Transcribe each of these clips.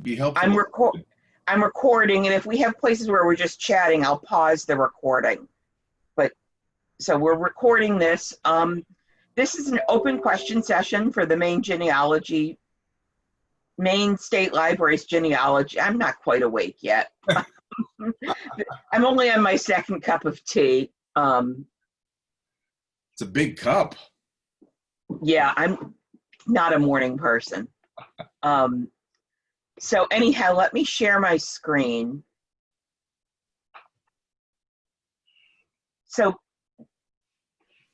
Be helpful. I'm recording, and if we have places where we're just chatting, I'll pause the recording. But so we're recording this. This is an open question session for the Maine Genealogy, Maine State Library's Genealogy. I'm not quite awake yet. I'm only on my second cup of tea. It's a big cup. Yeah, I'm not a morning person. So anyhow, let me share my screen. So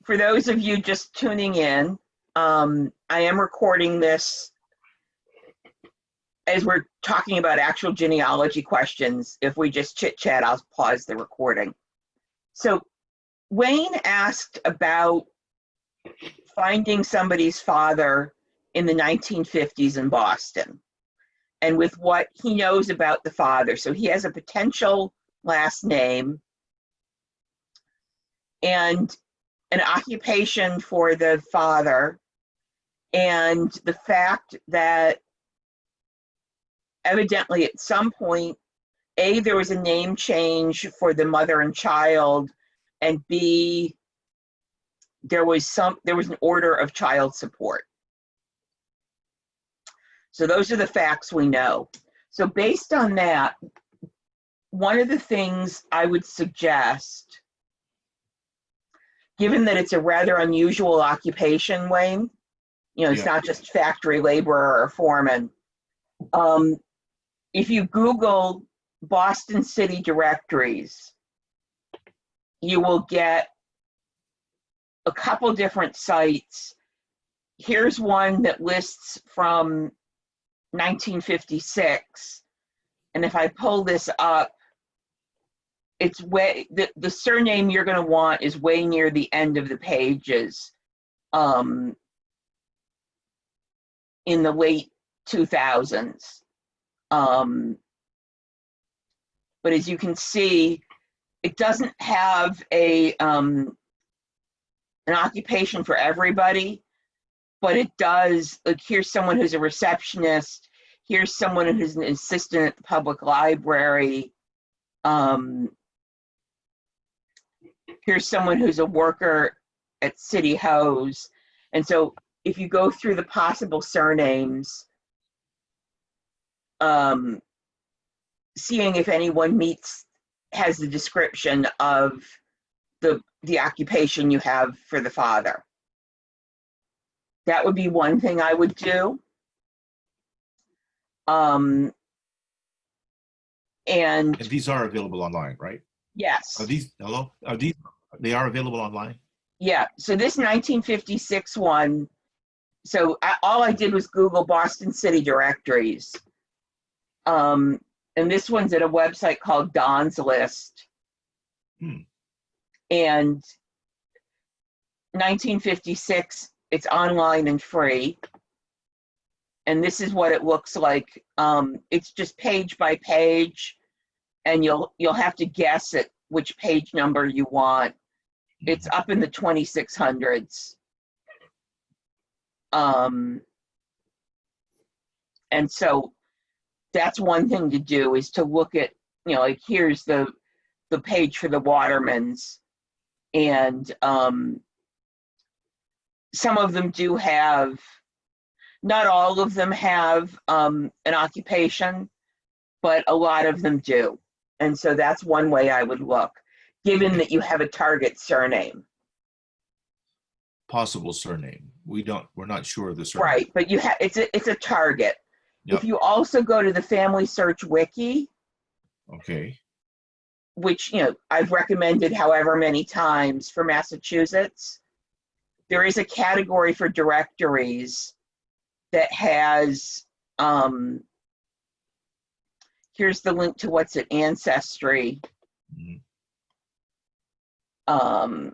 for those of you just tuning in, I am recording this as we're talking about actual genealogy questions. If we just chit chat, I'll pause the recording. So Wayne asked about finding somebody's father in the 1950s in Boston and with what he knows about the father. So he has a potential last name and an occupation for the father, and the fact that evidently at some point, A, there was a name change for the mother and child, and B, there was an order of child support. So those are the facts we know. So based on that, one of the things I would suggest, given that it's a rather unusual occupation, Wayne, you know, it's not just factory laborer or foreman. If you Google Boston City directories, you will get a couple different sites. Here's one that lists from 1956. And if I pull this up, it's way, the surname you're going to want is way near the end of the pages, in the late 2000s. But as you can see, it doesn't have an occupation for everybody, but it does. Like, here's someone who's a receptionist. Here's someone who's an assistant at the public library. Here's someone who's a worker at City Hose. And so if you go through the possible surnames, seeing if anyone has the description of the occupation you have for the father. That would be one thing I would do. And these are available online, right? Yes. They are available online? Yeah, so this 1956 one, so all I did was Google Boston City directories. And this one's at a website called Don's List. And 1956, it's online and free. And this is what it looks like. It's just page by page, and you'll have to guess at which page number you want. It's up in the 2600s. And so that's one thing to do, is to look at, you know, like here's the page for the Watermans, and some of them do have, not all of them have an occupation, but a lot of them do. And so that's one way I would look, given that you have a target surname. Possible surname. We're not sure of the surname. Right, but you have, it's a target. Yep. If you also go to the Family Search Wiki, okay, which, you know, I've recommended however many times for Massachusetts, there is a category for directories that has, here's the link to what's at Ancestry. And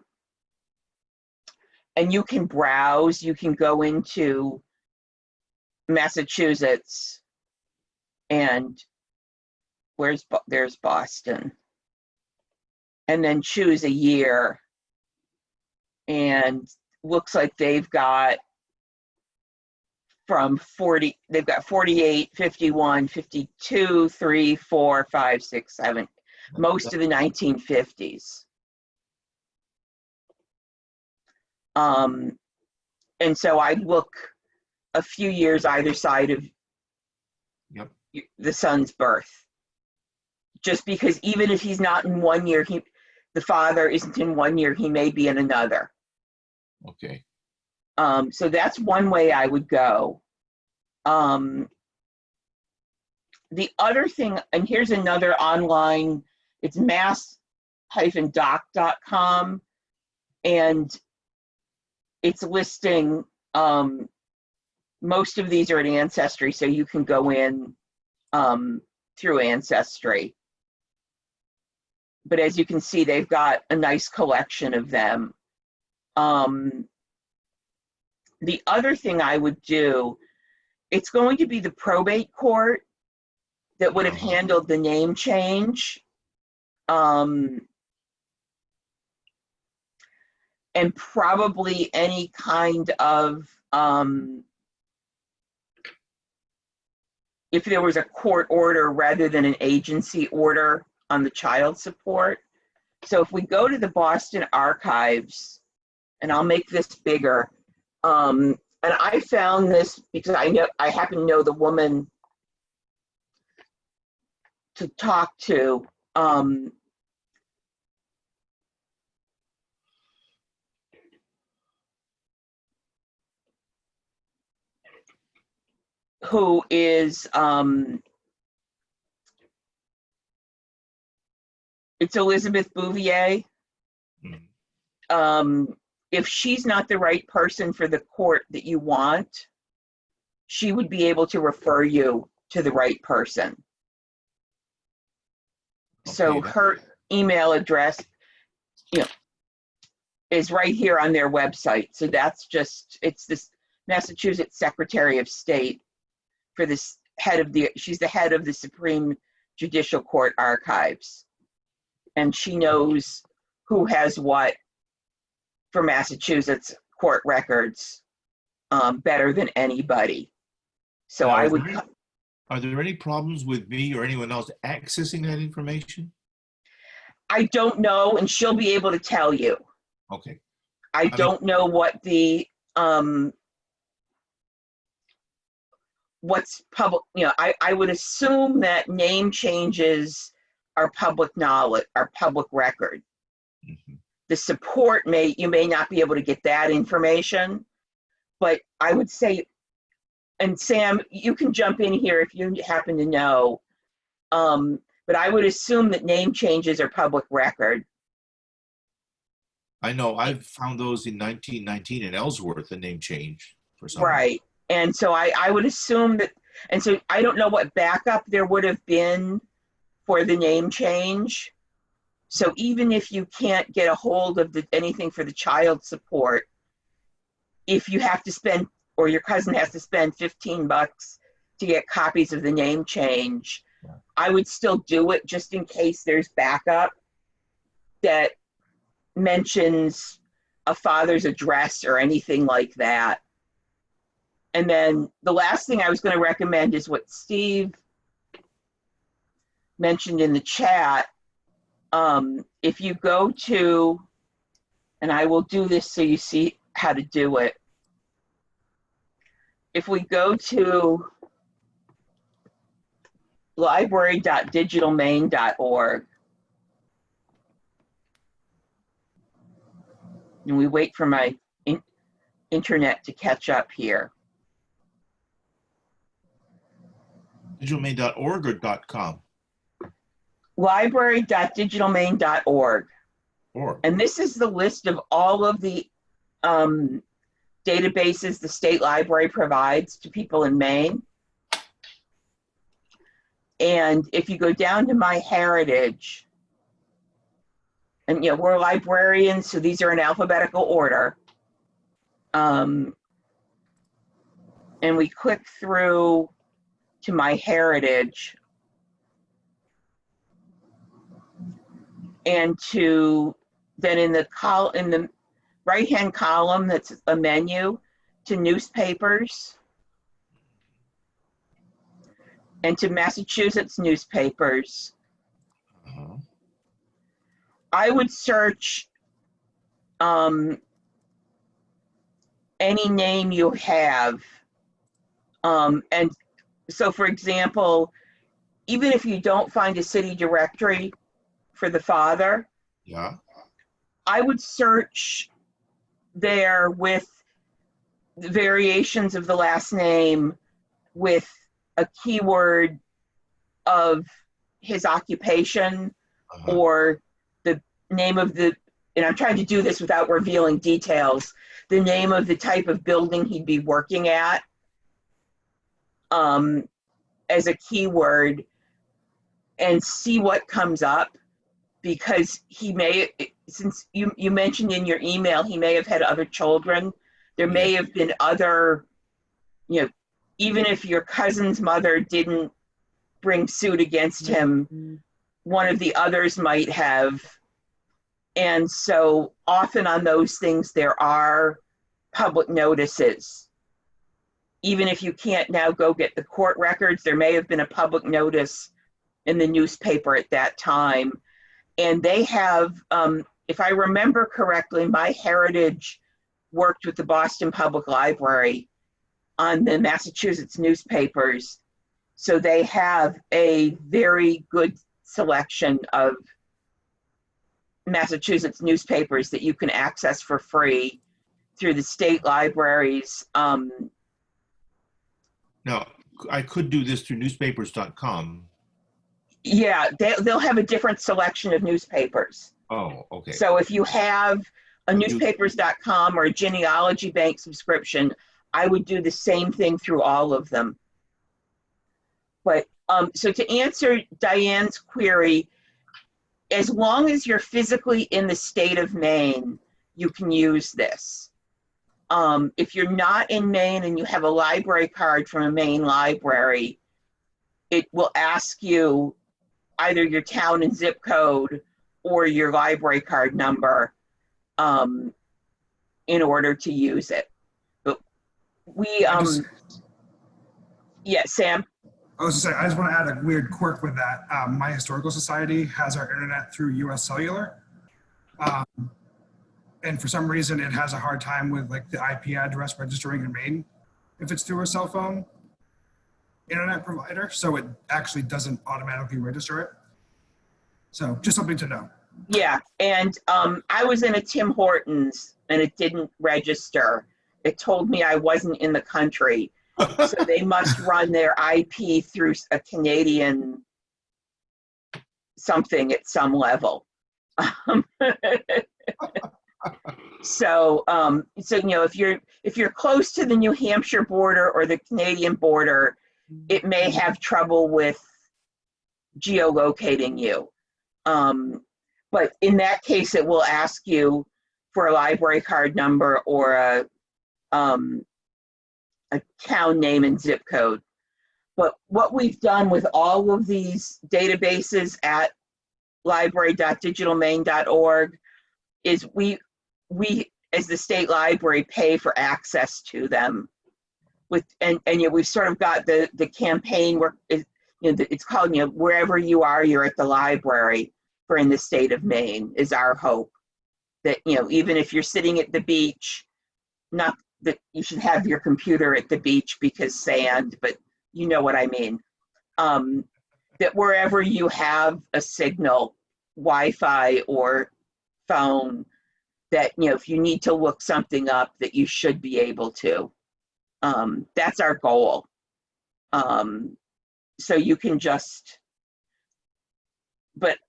you can browse, you can go into Massachusetts, and there's Boston, and then choose a year, and looks like they've got from 40, they've got 48, 51, 52, 3, 4, 5, 6, 7, most of the 1950s. And so I look a few years either side of Yep. the son's birth. Just because even if he's not in one year, the father isn't in one year, he may be in another. Okay. So that's one way I would go. The other thing, and here's another online, it's mass-doc.com, and it's listing, most of these are at Ancestry, so you can go in through Ancestry. But as you can see, they've got a nice collection of them. The other thing I would do, it's going to be the probate court that would have handled the name change. And probably any kind of, if there was a court order rather than an agency order on the child support. So if we go to the Boston Archives, and I'll make this bigger, and I found this because I happen to know the woman to talk to, who is, it's Elizabeth Bouvier. If she's not the right person for the court that you want, she would be able to refer you to the right person. So her email address, is right here on their website. So that's just, it's this Massachusetts Secretary of State for this she's the head of the Supreme Judicial Court Archives. And she knows who has what for Massachusetts court records better than anybody. So now, I would. Are there any problems with me or anyone else accessing that information? I don't know, and she'll be able to tell you. Okay. I don't know what the what's public. I would assume that name changes are public knowledge, are public record. Mm-hmm. The support you may not be able to get that information, but I would say, and Sam, you can jump in here if you happen to know, but I would assume that name changes are public record. I know I've found those in 1919 in Ellsworth, a name change for some. Right, and so I would assume that, and so I don't know what backup there would have been for the name change. So even if you can't get a hold of anything for the child support, if you have to spend, or your cousin has to spend $15 to get copies of the name change, yeah, I would still do it just in case there's backup that mentions a father's address or anything like that. And then the last thing I was going to recommend is what Steve mentioned in the chat. If you go to, and I will do this so you see how to do it. If we go to library.digitalmaine.org, and we wait for my internet to catch up here. Digitalmaine.org or .com? Library.digitalmaine.org. And this is the list of all of the databases the state library provides to people in Maine. And if you go down to My Heritage, and we're librarians, so these are in alphabetical order. And we click through to My Heritage, and then in the right-hand column, that's a menu to newspapers. and to Massachusetts newspapers, Uh-huh. I would search any name you have. And so, for example, even if you don't find a city directory for the father, Yeah. I would search there with the variations of the last name with a keyword of his occupation Uh-huh. or the name of the, and I'm trying to do this without revealing details, the name of the type of building he'd be working at as a keyword, and see what comes up, because he may, since you mentioned in your email, he may have had other children. There may Yeah. have been other, even if your cousin's mother didn't bring suit against him, one of the others might have. And so often on those things, there are public notices. Even if you can't now go get the court records, there may have been a public notice in the newspaper at that time. And they have, if I remember correctly, MyHeritage worked with the Boston Public Library on the Massachusetts newspapers. So they have a very good selection of Massachusetts newspapers that you can access for free through the state libraries. Now, I could do this through newspapers.com. Yeah, they'll have a different selection of newspapers. Oh, okay. So if you have a A new- newspapers.com or a Genealogy Bank subscription, I would do the same thing through all of them. But so to answer Diane's query, as long as you're physically in the state of Maine, you can use this. If you're not in Maine and you have a library card from a Maine library, it will ask you either your town and zip code or your library card number in order to use it. But we, yeah, Sam? I was gonna say, I just want to add a weird quirk with that. My historical society has our internet through US Cellular. And for some reason, it has a hard time with like the IP address registering in Maine if it's through a cell phone internet provider. So it actually doesn't automatically register it. So just something to know. Yeah, and I was in a Tim Hortons and it didn't register. It told me I wasn't in the country. So they must run their IP through a Canadian something at some level. So if you're close to the New Hampshire border or the Canadian border, it may have trouble with geolocating you. But in that case, it will ask you for a library card number or a town name and zip code. But what we've done with all of these databases at library.digitalmaine.org is we as the state library pay for access to them. And we've sort of got the campaign where it's called wherever you are, you're at the library for in the state of Maine is our hope. That even if you're sitting at the beach, not that you should have your computer at the beach because sand, but you know what I mean. That wherever you have a signal, Wi-Fi or phone, that if you need to look something up, that you should be able to. That's our goal. So you can just, but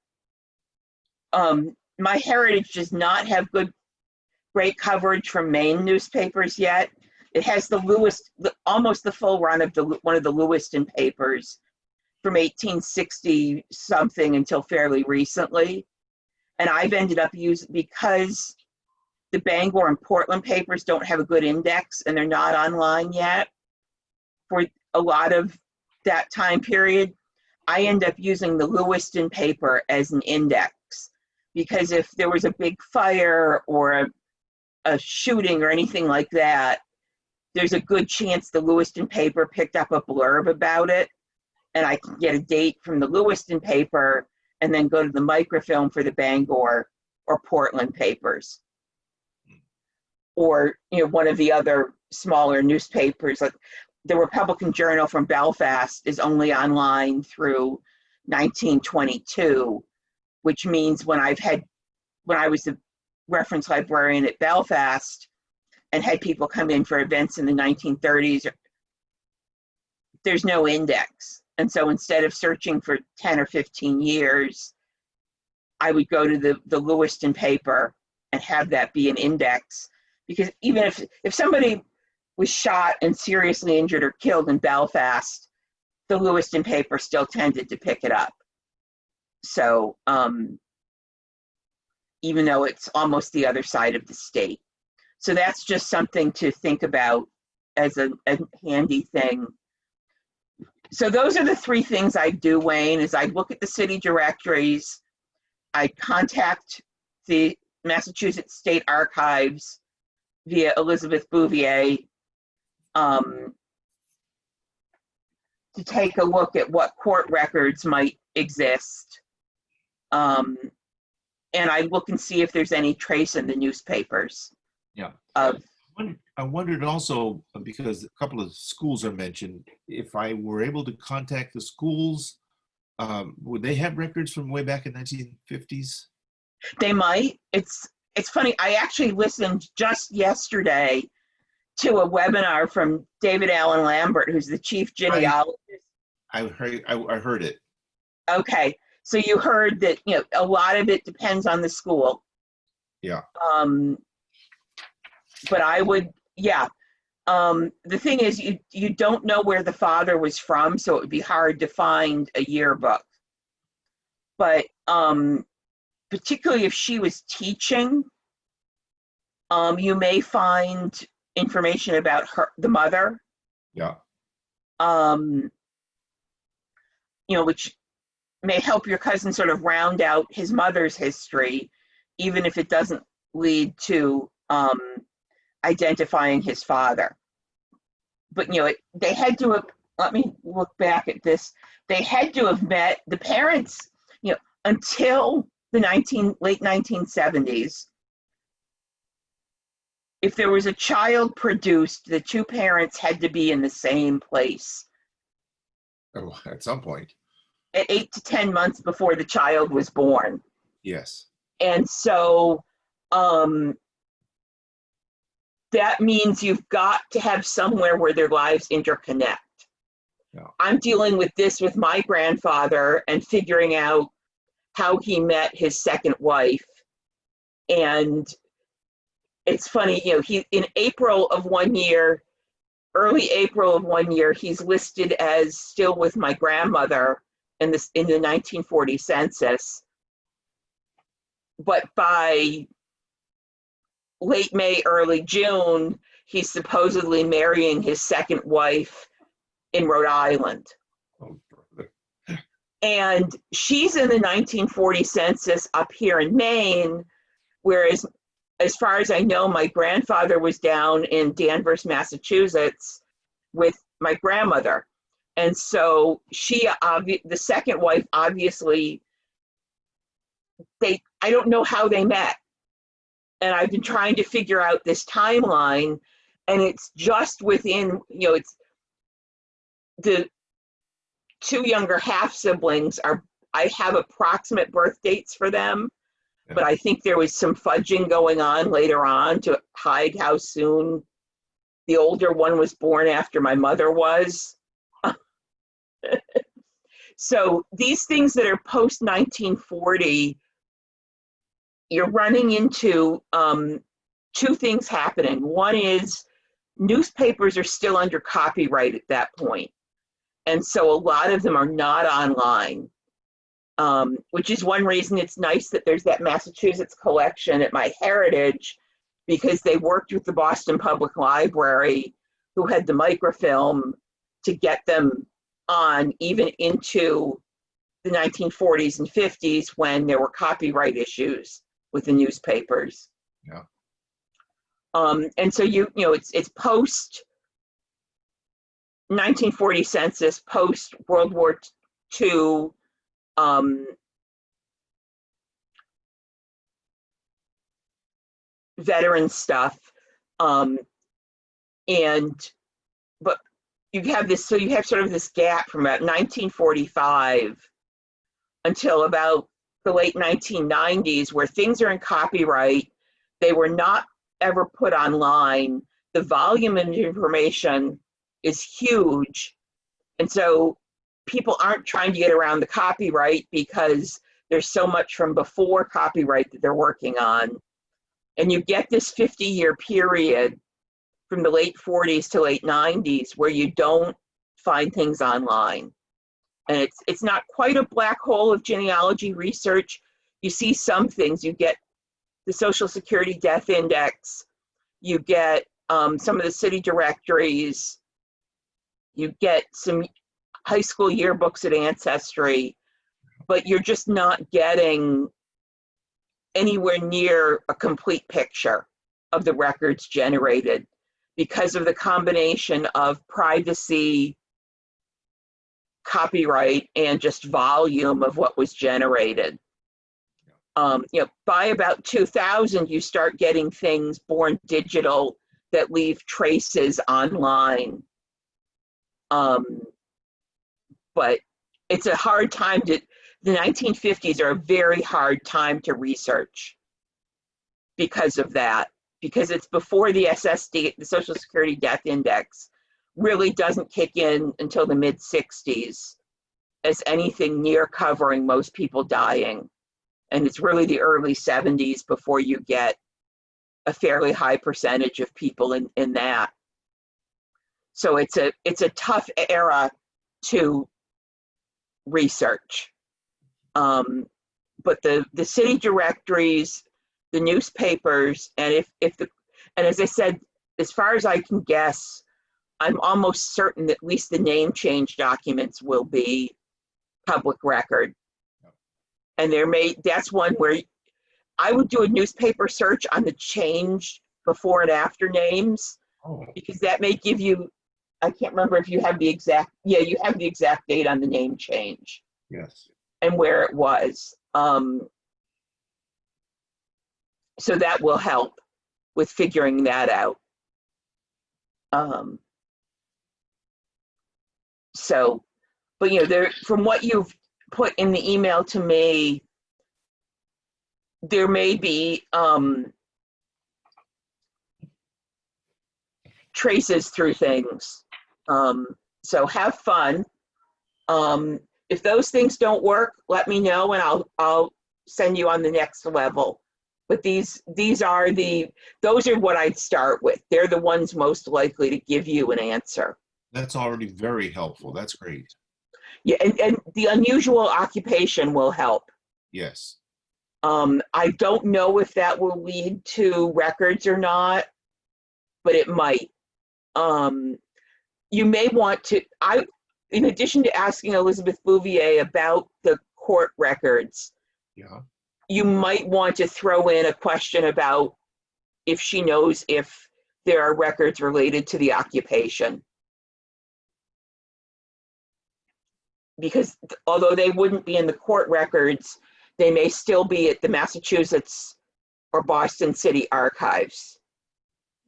MyHeritage does not have great coverage from Maine newspapers yet. It has almost the full run of one of the Lewiston papers from 1860 something until fairly recently. And I've ended up using, because the Bangor and Portland papers don't have a good index and they're not online yet for a lot of that time period, I end up using the Lewiston paper as an index, because if there was a big fire or a shooting or anything like that, there's a good chance the Lewiston paper picked up a blurb about it, and I can get a date from the Lewiston paper and then go to the microfilm for the Bangor or Portland papers. Or, you know, one of the other smaller newspapers, like the Republican Journal from Belfast is only online through 1922, which means when I was the reference librarian at Belfast and had people come in for events in the 1930s, there's no index. And so instead of searching for 10 or 15 years, I would go to the Lewiston paper and have that be an index. Because even if somebody was shot and seriously injured or killed in Belfast, the Lewiston paper still tended to pick it up. So even though it's almost the other side of the state. So that's just something to think about as a handy thing. So those are the three things I do, Wayne, is I look at the city directories, I contact the Massachusetts State Archives via Elizabeth Bouvier to take a look at what court records might exist. And I look and see if there's any trace in the newspapers. Yeah. Of, I wondered also, because a couple of schools are mentioned, if I were able to contact the schools, would they have records from way back in 1950s? they might. It's funny, I actually listened just yesterday to a webinar from David Allen Lambert, who's the chief genealogist. I heard it. Okay, so you heard that, you know, a lot of it depends on the school. Yeah. But I would, yeah. The thing is, you don't know where the father was from, so it would be hard to find a yearbook. But particularly if she was teaching, you may find information about the mother. Yeah. You know, which may help your cousin sort of round out his mother's history, even if it doesn't lead to identifying his father. But, you know, they had to have, let me look back at this, they had to have met the parents, you know, until the late 1970s. If there was a child produced, the two parents had to be in the same place. Oh, at some point. At 8 to 10 months before the child was born. Yes. And so that means you've got to have somewhere where their lives interconnect. Yeah. I'm dealing with this with my grandfather and figuring out how he met his second wife. And it's funny, you know, in April of one year, early April of one year, he's listed as still with my grandmother in the 1940 census. But by late May, early June, he's supposedly marrying his second wife in Rhode Island. Oh, And she's in the 1940 census up here in Maine, whereas as far as I know, my grandfather was down in Danvers, Massachusetts with my grandmother. And so the second wife, obviously, I don't know how they met. And I've been trying to figure out this timeline, and it's just within, you know, it's the two younger half siblings I have approximate birth dates for them, but I think there was some fudging going on later on to hide how soon the older one was born after my mother was. So these things that are post 1940, you're running into two things happening. One is newspapers are still under copyright at that point. And so a lot of them are not online, which is one reason it's nice that there's that Massachusetts collection at my Heritage, because they worked with the Boston Public Library, who had the microfilm, to get them on even into the 1940s and 50s when there were copyright issues with the newspapers. Yeah. And so you know, it's post 1940 census, post World War II, veteran stuff, but you have this, so you have sort of this gap from about 1945 until about the late 1990s, where things are in copyright. They were not ever put online. The volume of information is huge. And so people aren't trying to get around the copyright because there's so much from before copyright that they're working on. And you get this 50-year period from the late 40s to late 90s where you don't find things online. And it's not quite a black hole of genealogy research. You see some things. You get the Social Security Death Index. You get some of the city directories. You get some high school yearbooks at Ancestry. But you're just not getting anywhere near a complete picture of the records generated because of the combination of privacy, copyright, and just volume of what was generated. By about 2000, you start getting things born digital that leave traces online. But it's a hard time to, the 1950s are a very hard time to research because of that, because it's before the SSD, the Social Security Death Index, really doesn't kick in until the mid-60s as anything near covering most people dying. And it's really the early 70s before you get a fairly high percentage of people in that. So it's a tough era to research. But the city directories, the newspapers, and and as I said, as far as I can guess, I'm almost certain that at least the name change documents will be public record. And that's one where I would do a newspaper search on the change before and after names, because that may give you, I can't remember if you have the exact, you have the exact date on the name change. Yes. And where it was. So that will help with figuring that out. But from what you've put in the email to me, there may be traces through things. So have fun. If those things don't work, let me know and I'll send you on the next level. But those are what I'd start with. They're the ones most likely to give you an answer. That's already very helpful. That's great. Yeah, and the unusual occupation will help. Yes. I don't know if that will lead to records or not, but it might. You may want to, in addition to asking Elizabeth Bouvier about the court records, you might want to throw in a question about if she knows if there are records related to the occupation. Because although they wouldn't be in the court records, they may still be at the Massachusetts or Boston City Archives.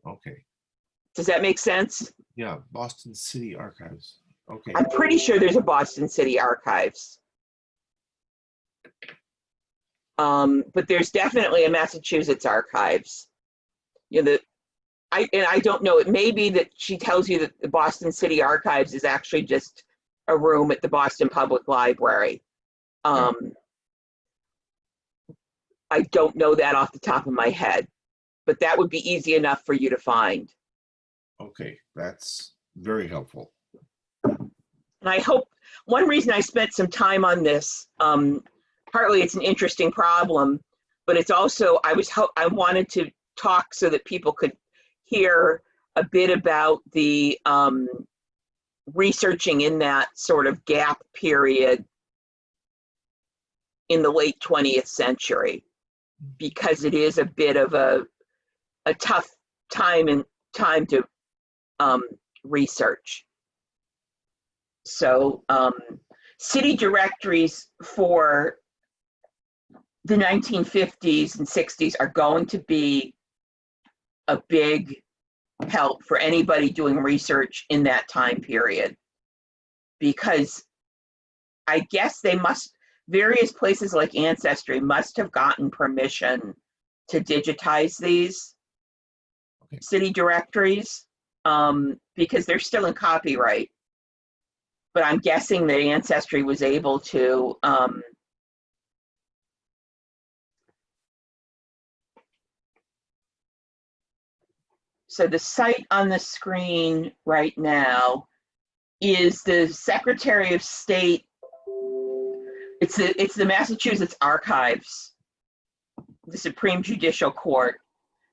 Okay. Does that make sense? Yeah, Boston City Archives. Okay. I'm pretty sure there's a Boston City Archives. But there's definitely a Massachusetts Archives. I don't know, it may be that she tells you that the Boston City Archives is actually just a room at the Boston Public Library. I don't know that off the top of my head, but that would be easy enough for you to find. Okay, that's very helpful. And I hope, one reason I spent some time on this, partly it's an interesting problem, but it's also, I wanted to talk so that people could hear a bit about the researching in that sort of gap period in the late 20th century, because it is a bit of a tough time to research. So city directories for the 1950s and 60s are going to be a big help for anybody doing research in that time period, because I guess various places like Ancestry must have gotten permission to digitize these city directories, because they're still in copyright. But I'm guessing that Ancestry was able to so the site on the screen right now is the Secretary of State. It's the Massachusetts Archives, the Supreme Judicial Court,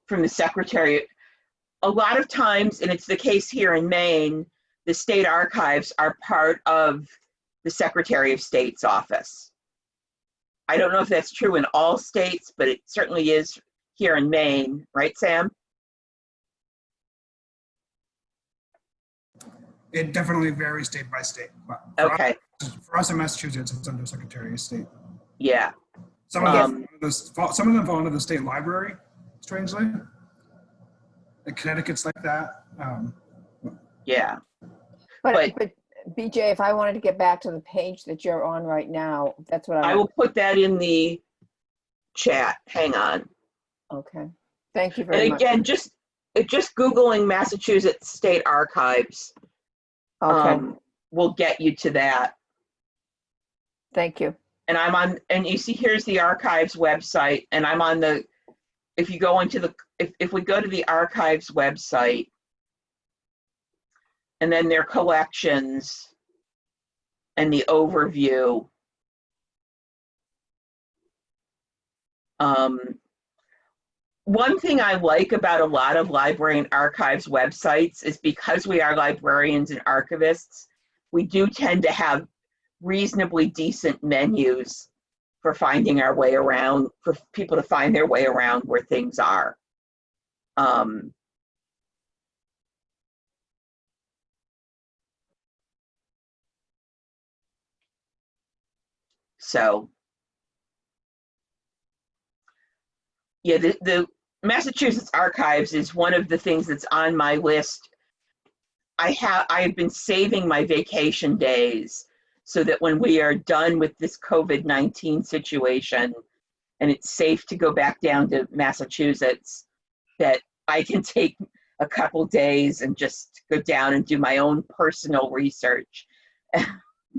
from the Secretary. A lot of times, and it's the case here in Maine, the state archives are part of the Secretary of State's office. I don't know if that's true in all states, but it certainly is here in Maine, right, Sam? It definitely varies state by state. But Okay. For us in Massachusetts, it's under Secretary of State. Yeah. Some of them fall under the state library, strangely. Like Connecticut's like that. Yeah. But BJ, if I wanted to get back to the page that you're on right now, that's what I will put that in the chat. Hang on. Okay. Thank you very much. And again, just Googling Massachusetts State Archives will get you to that. Thank you. And and you see, here's the archives website, and I'm on the, if you go into if we go to the archives website, and then their collections and the overview, one thing I like about a lot of library and archives websites is because we are librarians and archivists, we do tend to have reasonably decent menus for finding our way around, for people to find their way around where things are. So, yeah, the Massachusetts Archives is one of the things that's on my list. I have been saving my vacation days so that when we are done with this COVID-19 situation and it's safe to go back down to Massachusetts, that I can take a couple days and just go down and do my own personal research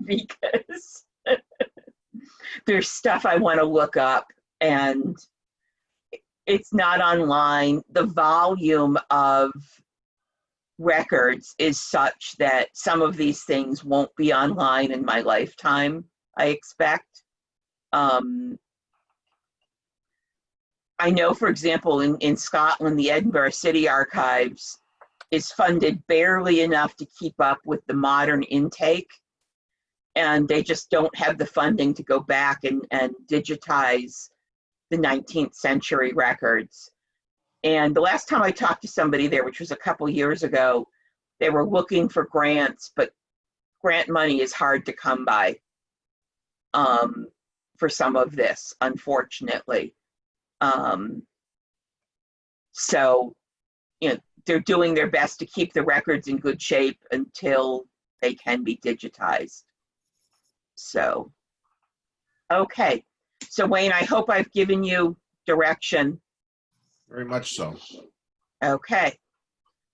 because there's stuff I want to look up and it's not online. The volume of records is such that some of these things won't be online in my lifetime, I expect. I know, for example, in Scotland, the Edinburgh City Archives is funded barely enough to keep up with the modern intake, and they just don't have the funding to go back and digitize the 19th century records. And the last time I talked to somebody there, which was a couple years ago, they were looking for grants, but grant money is hard to come by for some of this, unfortunately. So, you know, they're doing their best to keep the records in good shape until they can be digitized. So, okay. So Wayne, I hope I've given you direction. Very much so. Okay.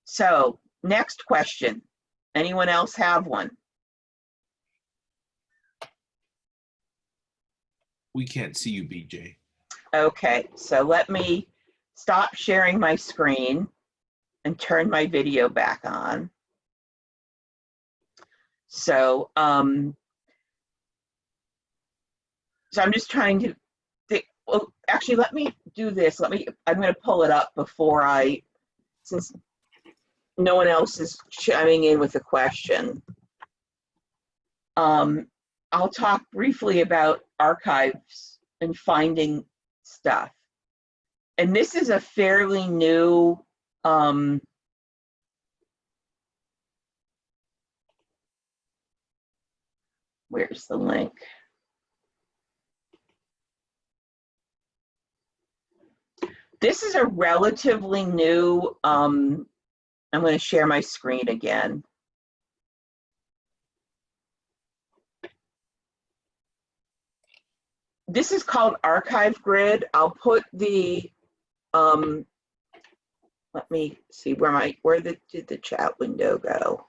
So next question. Anyone else have one? We can't see you, BJ. Okay, so let me stop sharing my screen and turn my video back on. So, so I'm just trying to think, well, actually, let me do this. I'm going to pull it up before since no one else is chiming in with a question. I'll talk briefly about archives and finding stuff. And this is a fairly new Where's the link? This is a relatively new, I'm going to share my screen again. This is called ArchiveGrid. I'll put the, let me see where did the chat window go?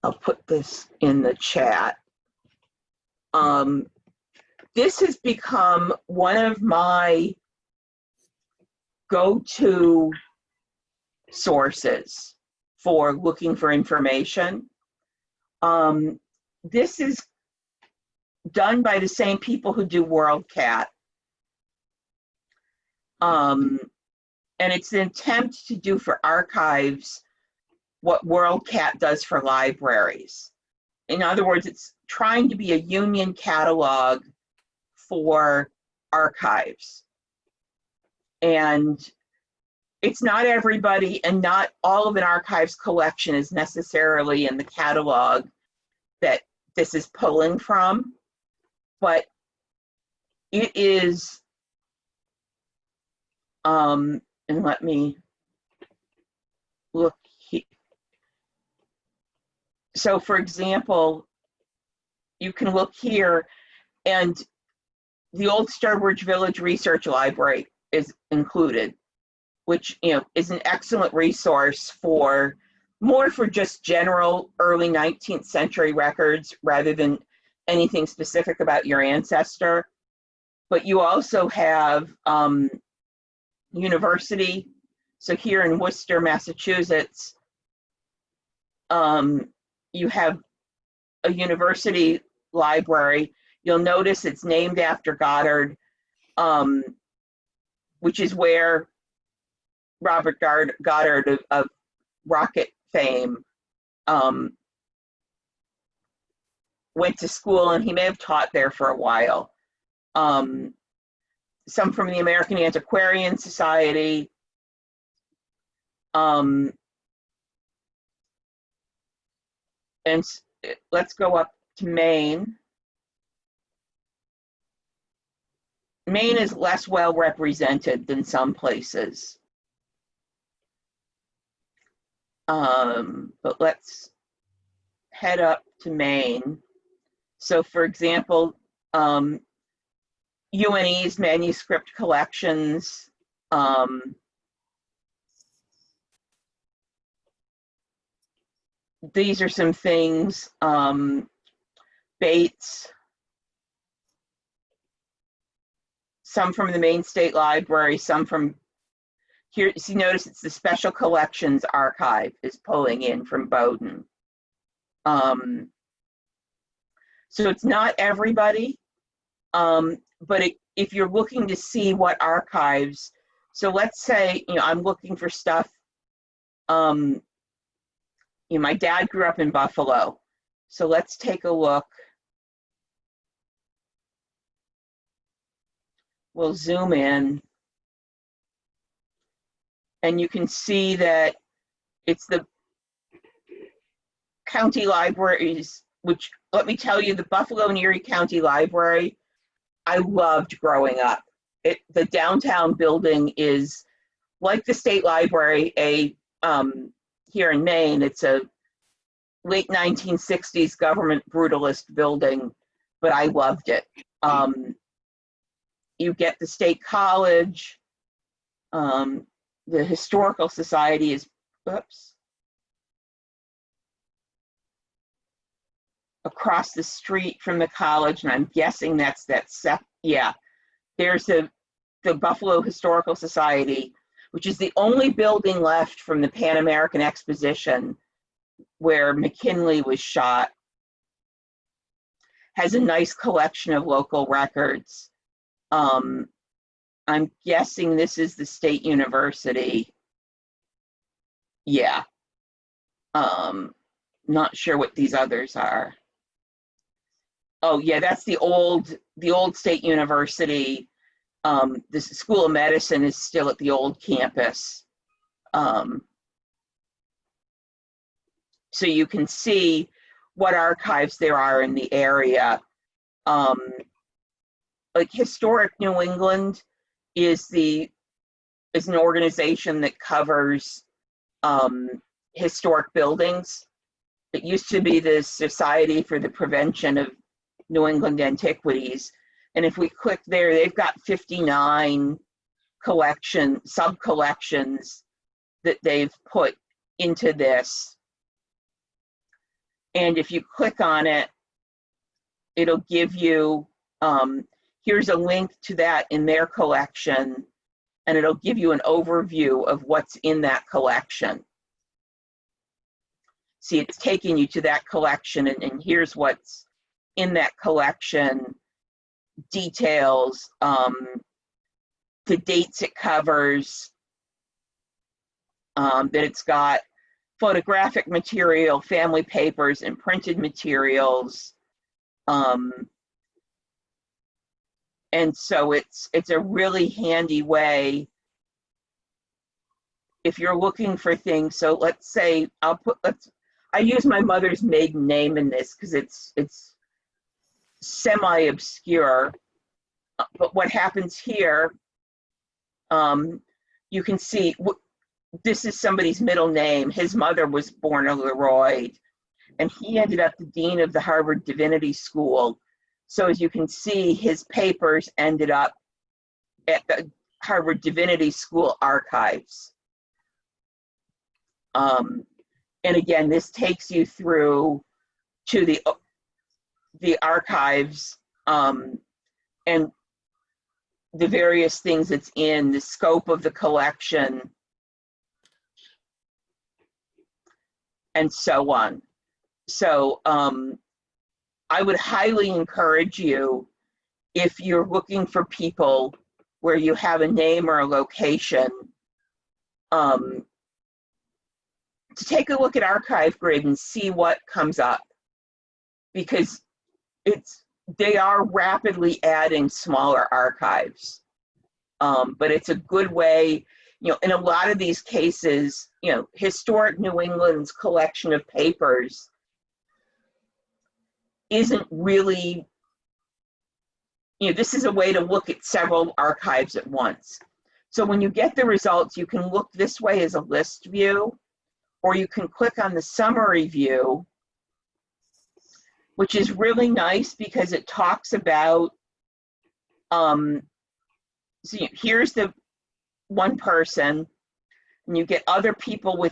I'll put this in the chat. This has become one of my go-to sources for looking for information. This is done by the same people who do WorldCat. And it's an attempt to do for archives what WorldCat does for libraries. In other words, it's trying to be a union catalog for archives. And it's not everybody, and not all of an archives collection is necessarily in the catalog that this is pulling from, but it is, and let me look here. So for example, you can look here, and the old Sturbridge Village Research Library is included, which, you know, is an excellent resource for more for just general early 19th century records rather than anything specific about your ancestor. But you also have university. So here in Worcester, Massachusetts, you have a university library. You'll notice it's named after Goddard, which is where Robert Goddard of rocket fame went to school, and he may have taught there for a while. Some from the American Antiquarian Society. And let's go up to Maine. Maine is less well represented than some places. But let's head up to Maine. So for example, UNE's Manuscript Collections, these are some things, Bates, some from the Maine State Library, some from here. See, notice it's the Special Collections Archive is pulling in from Bowdoin. So it's not everybody, but if you're looking to see what archives, so let's say, you know, I'm looking for stuff, you know, my dad grew up in Buffalo. So let's take a look. We'll zoom in. And you can see that it's the county libraries, which, let me tell you, the Buffalo and Erie County Library, I loved growing up. The downtown building is like the State Library, here in Maine. It's a late 1960s government brutalist building, but I loved it. You get the State College, the Historical Society is, oops, across the street from the college, and I'm guessing that's yeah. There's the Buffalo Historical Society, which is the only building left from the Pan American Exposition where McKinley was shot. Has a nice collection of local records. I'm guessing this is the State University. Yeah. Not sure what these others are. Oh yeah, that's the old State University. The School of Medicine is still at the old campus. so you can see what archives there are in the area. Like Historic New England is an organization that covers historic buildings. It used to be the Society for the Prevention of New England Antiquities. And if we click there, they've got 59 sub-collections that they've put into this. And if you click on it, it'll give you, here's a link to that in their collection, and it'll give you an overview of what's in that collection. See, it's taking you to that collection, and here's what's in that collection, details, the dates it covers, that it's got photographic material, family papers, and printed materials. And so it's a really handy way if you're looking for things. So let's say I use my mother's maiden name in this because it's semi-obscure. But what happens here, you can see this is somebody's middle name. His mother was born a Leroy, and he ended up the dean of the Harvard Divinity School. So as you can see, his papers ended up at the Harvard Divinity School archives. And again, this takes you through to the archives and the various things it's in, the scope of the collection, and so on. So I would highly encourage you, if you're looking for people where you have a name or a location, to take a look at ArchiveGrid and see what comes up, because they are rapidly adding smaller archives. But it's a good way, in a lot of these cases, Historic New England's collection of papers isn't really, this is a way to look at several archives at once. So when you get the results, you can look this way as a list view, or you can click on the summary view, which is really nice because it talks about, so here's the one person, and you get other people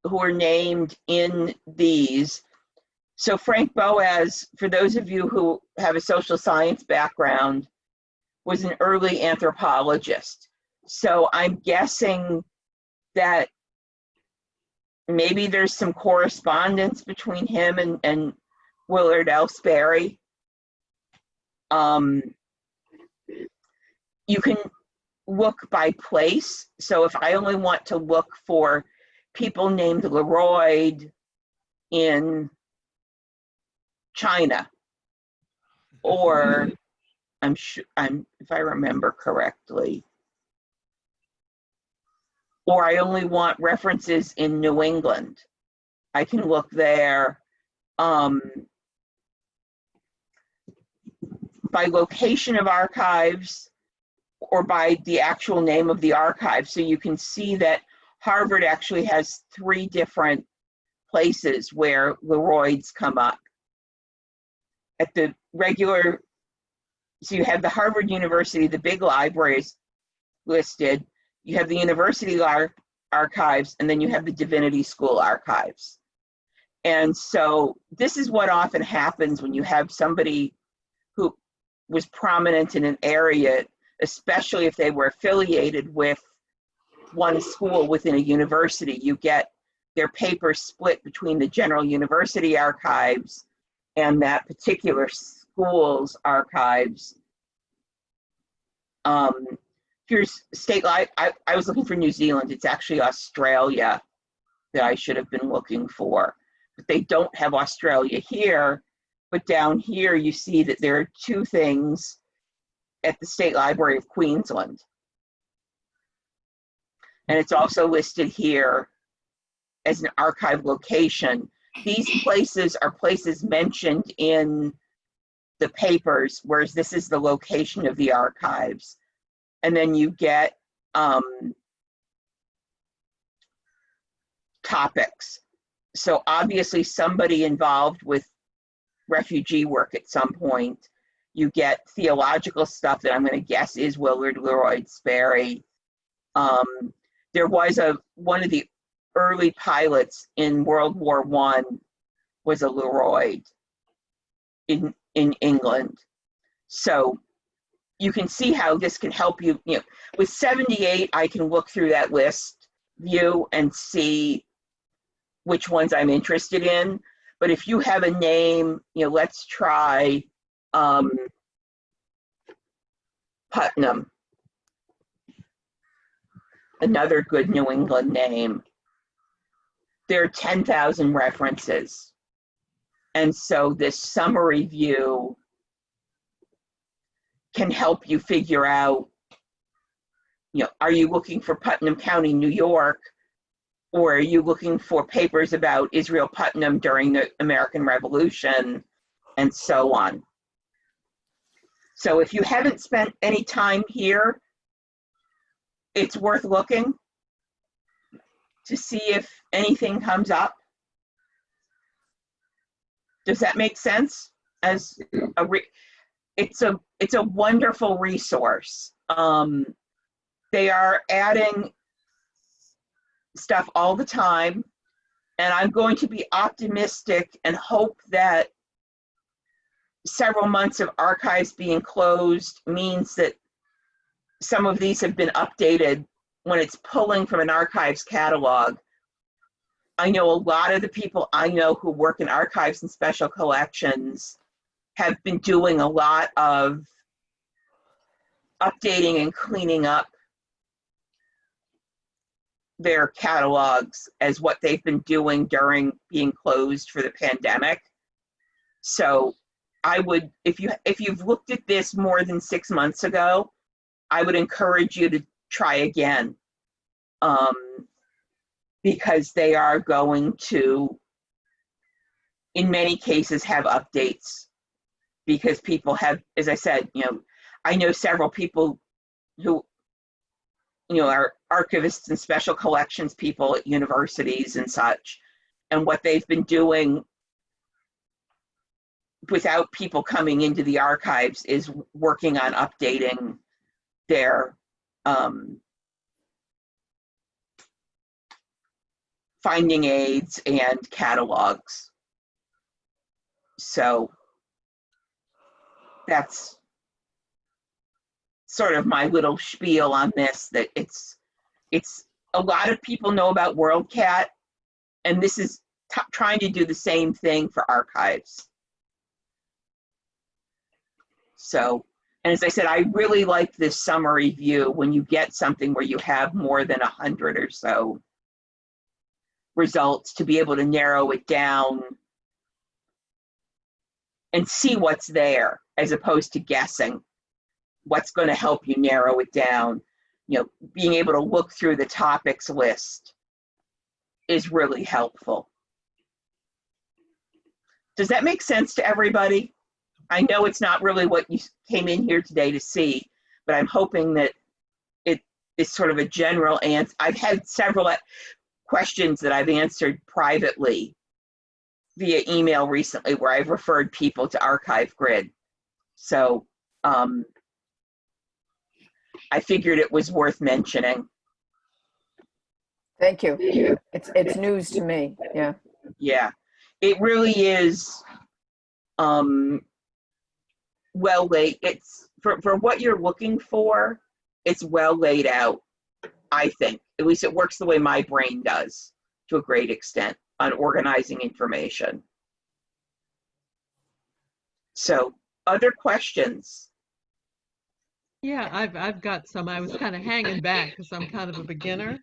who are named in these. So Frank Boas, for those of you who have a social science background, was an early anthropologist. So I'm guessing that maybe there's some correspondence between him and Willard L. Sperry. You can look by place. So if I only want to look for people named Leroy in China, or if I remember correctly, or I only want references in New England, I can look there. By location of archives or by the actual name of the archive. So you can see that Harvard actually has 3 different places where Leroy's come up. At the regular, so you have the Harvard University, the big libraries listed, you have the university archives, and then you have the Divinity School archives. And so this is what often happens when you have somebody who was prominent in an area, especially if they were affiliated with one school within a university. You get their papers split between the general university archives and that particular school's archives. Here's state life. I was looking for New Zealand. It's actually Australia that I should have been looking for. But they don't have Australia here. But down here, you see that there are 2 things at the State Library of Queensland. And it's also listed here as an archive location. these places are places mentioned in the papers, whereas this is the location of the archives. And then you get topics. So obviously somebody involved with refugee work at some point. You get theological stuff that I'm going to guess is Willard Leroy Sperry. There was one of the early pilots in World War I was a Leroy in England. So you can see how this can help you. You know, with 78, I can look through that list view and see which ones I'm interested in. But if you have a name, you know, let's try Putnam, another good New England name. There are 10,000 references. And so this summary view can help you figure out, you know, are you looking for Putnam County, New York, or are you looking for papers about Israel Putnam during the American Revolution, and so on. So if you haven't spent any time here, it's worth looking to see if anything comes up. Does that make sense? As it's a wonderful resource. They are adding stuff all the time, and I'm going to be optimistic and hope that several months of archives being closed means that some of these have been updated when it's pulling from an archives catalog. I know a lot of the people I know who work in archives and special collections have been doing a lot of updating and cleaning up their catalogs as what they've been doing during being closed for the pandemic. So I would, if you've looked at this more than 6 months ago, I would encourage you to try again, because they are going to, in many cases, have updates, because people have, as I said, you know, I know several people who, you know, are archivists and special collections people at universities and such, and what they've been doing without people coming into the archives is working on updating their finding aids and catalogs. So that's sort of my little spiel on this, that it's a lot of people know about WorldCat, and this is trying to do the same thing for archives. So, and as I said, I really like this summary view when you get something where you have more than 100 or so results, to be able to narrow it down and see what's there, as opposed to guessing. What's going to help you narrow it down? You know, being able to look through the topics list is really helpful. Does that make sense to everybody? I know it's not really what you came in here today to see, but I'm hoping that it is sort of a general answer. I've had several questions that I've answered privately via email recently, where I've referred people to ArchiveGrid. So I figured it was worth mentioning. Thank you. It's news to me. Yeah. Yeah, it really is well laid. It's for what you're looking for, it's well laid out, I think. At least it works the way my brain does to a great extent on organizing information. So, other questions? Yeah, I've got some. I was kind of hanging back because I'm kind of a beginner.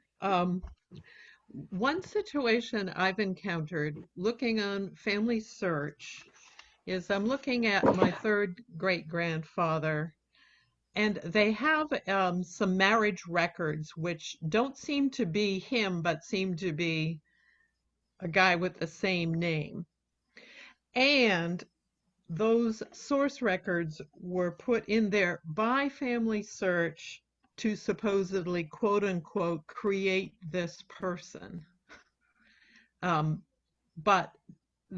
One situation I've encountered looking on Family Search is I'm looking at my third great-grandfather, and they have some marriage records which don't seem to be him, but seem to be a guy with the same name. And those source records were put in there by Family Search to supposedly, quote unquote, create this person. But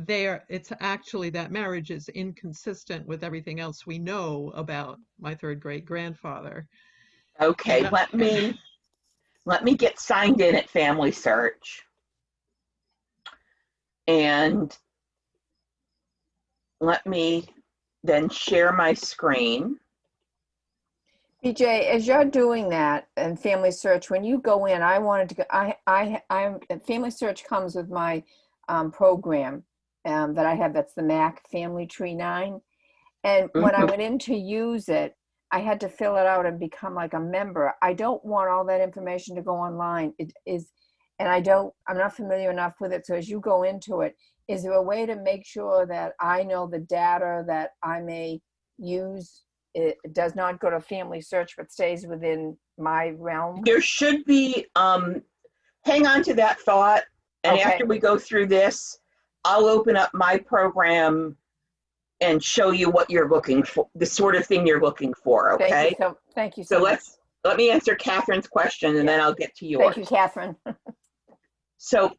it's actually that marriage is inconsistent with everything else we know about my third great grandfather. Okay, And, let me get signed in at Family Search. And let me then share my screen. BJ, as you're doing that and Family Search, when you go in, I wanted to go, Family Search comes with my program that I have, that's the Mac Family Tree 9. And when I went in to use it, I had to fill it out and become like a member. I don't want all that information to go online. It is, and I'm not familiar enough with it. So as you go into it, is there a way to make sure that I know the data that I may use, it does not go to Family Search, but stays within my realm? There should be, hang on to that thought. And Okay. after we go through this, I'll open up my program and show you what you're looking for, the sort of thing you're looking for, okay? Thank you so So much. let me answer Catherine's question and then I'll get to yours. Thank you, Catherine. So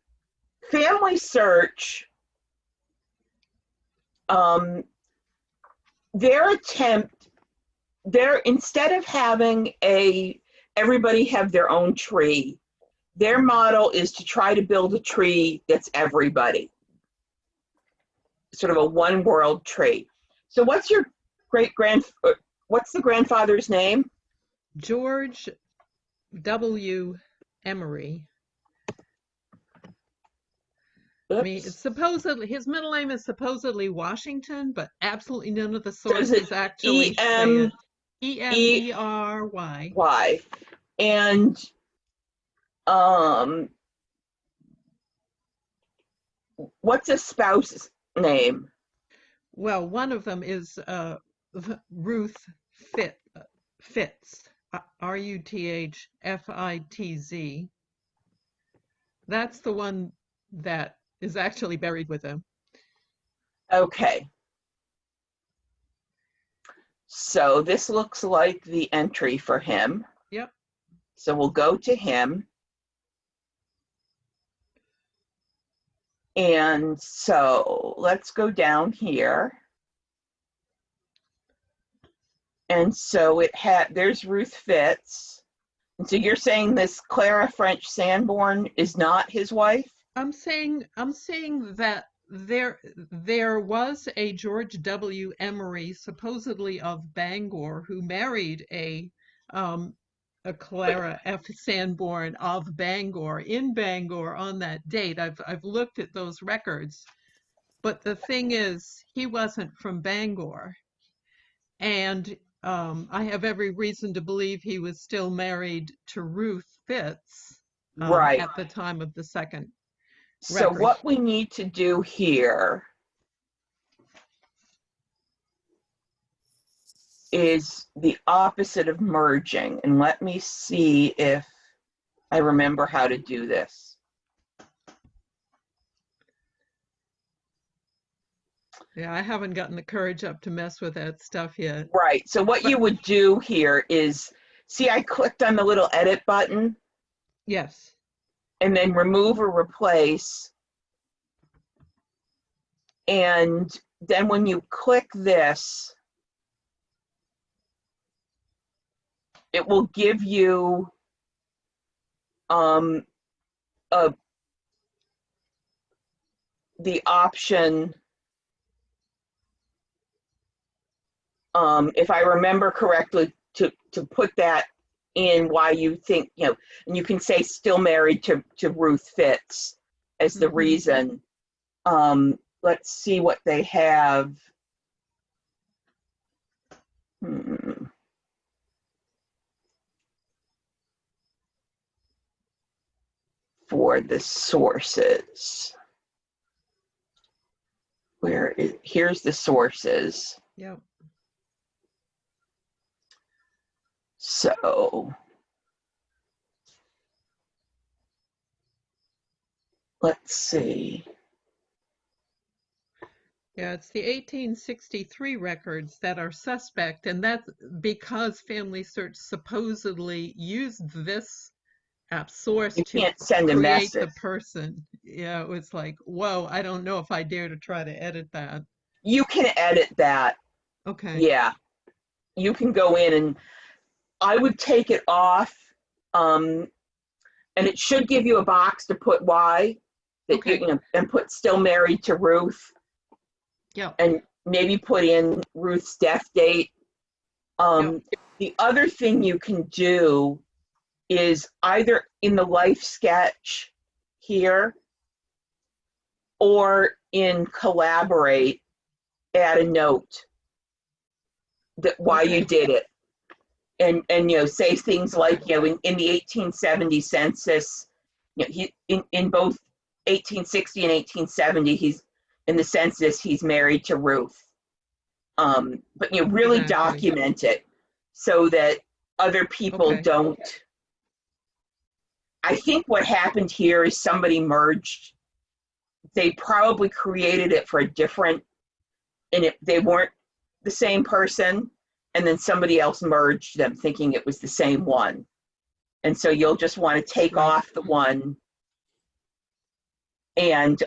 Family Search, instead of having everybody have their own tree, their model is to try to build a tree that's everybody. Sort of a one world tree. So what's the grandfather's name? George W. Emery. I mean, it's supposedly, his middle name is supposedly Washington, but absolutely none of the sources actually say it. E-M-E-R-Y. Y. And what's a spouse's name? Well, one of them is Ruth Fitz, R-U-T-H-F-I-T-Z. That's the one that is actually buried with him. Okay. So this looks like the entry for him. Yep. So we'll go to him. And so let's go down here. And so there's Ruth Fitz. And so you're saying this Clara French Sanborn is not his wife? I'm saying that there was a George W. Emery, supposedly of Bangor, who married a Clara F. Sanborn of Bangor, in Bangor on that date. I've looked at those records, but the thing is, he wasn't from Bangor, and I have every reason to believe he was still married to Ruth Fitz Right. at the time of the second So record. what we need to do here is the opposite of merging. And let me see if I remember how to do this. Yeah, I haven't gotten the courage up to mess with that stuff yet. Right. So what you would do here is, see, I clicked on the little edit button Yes. and then remove or replace. And then when you click this, it will give you the option, if I remember correctly, to put that in why you think, and you can say still married to Ruth Fitz as the reason. Let's see what they have. For the sources. Here's the sources. Yep. So let's see. Yeah, it's the 1863 records that are suspect, and that's because Family Search supposedly used this app source You to can't send a create the message. person. Yeah, it was like, whoa, I don't know if I dare to try to edit that. You can edit that. Okay, Yeah, you can go in, and I would take it off. And it should give you a box to put why, that okay, and put still married to Ruth, yeah, and maybe put in Ruth's death date. yeah, The other thing you can do is either in the life sketch here or in Collaborate, add a note that why you okay, did it. And say things like, in the 1870 census, he in both 1860 and 1870, he's in the census, he's married to Ruth. But really exactly. document it so that other people Okay, don't. I think what happened here is somebody merged. They probably created it for a different, and they weren't the same person, and then somebody else merged them thinking it was the same one. And so you'll just want to take right. off the one and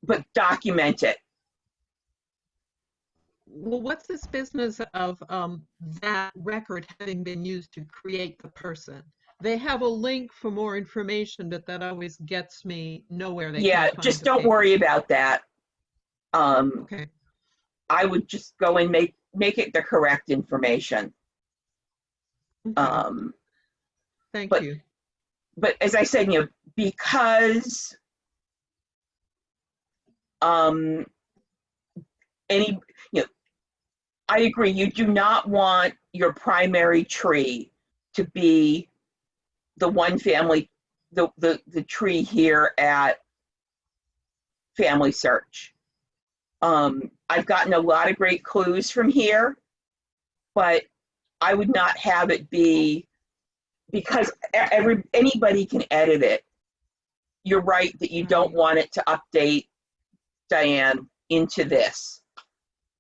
but document it. Well, what's this business of that record having been used to create the person? They have a link for more information, but that always gets me nowhere. They Yeah, can't find just the don't page. worry about that. Okay, I would just go and make it the correct information. okay. Thank But you. as I said, because any, I agree, you do not want your primary tree to be the one family, the tree here at Family Search. I've gotten a lot of great clues from here, but I would not have it be, because anybody can edit it. You're right that you don't Right. want it to update, Diane, into this.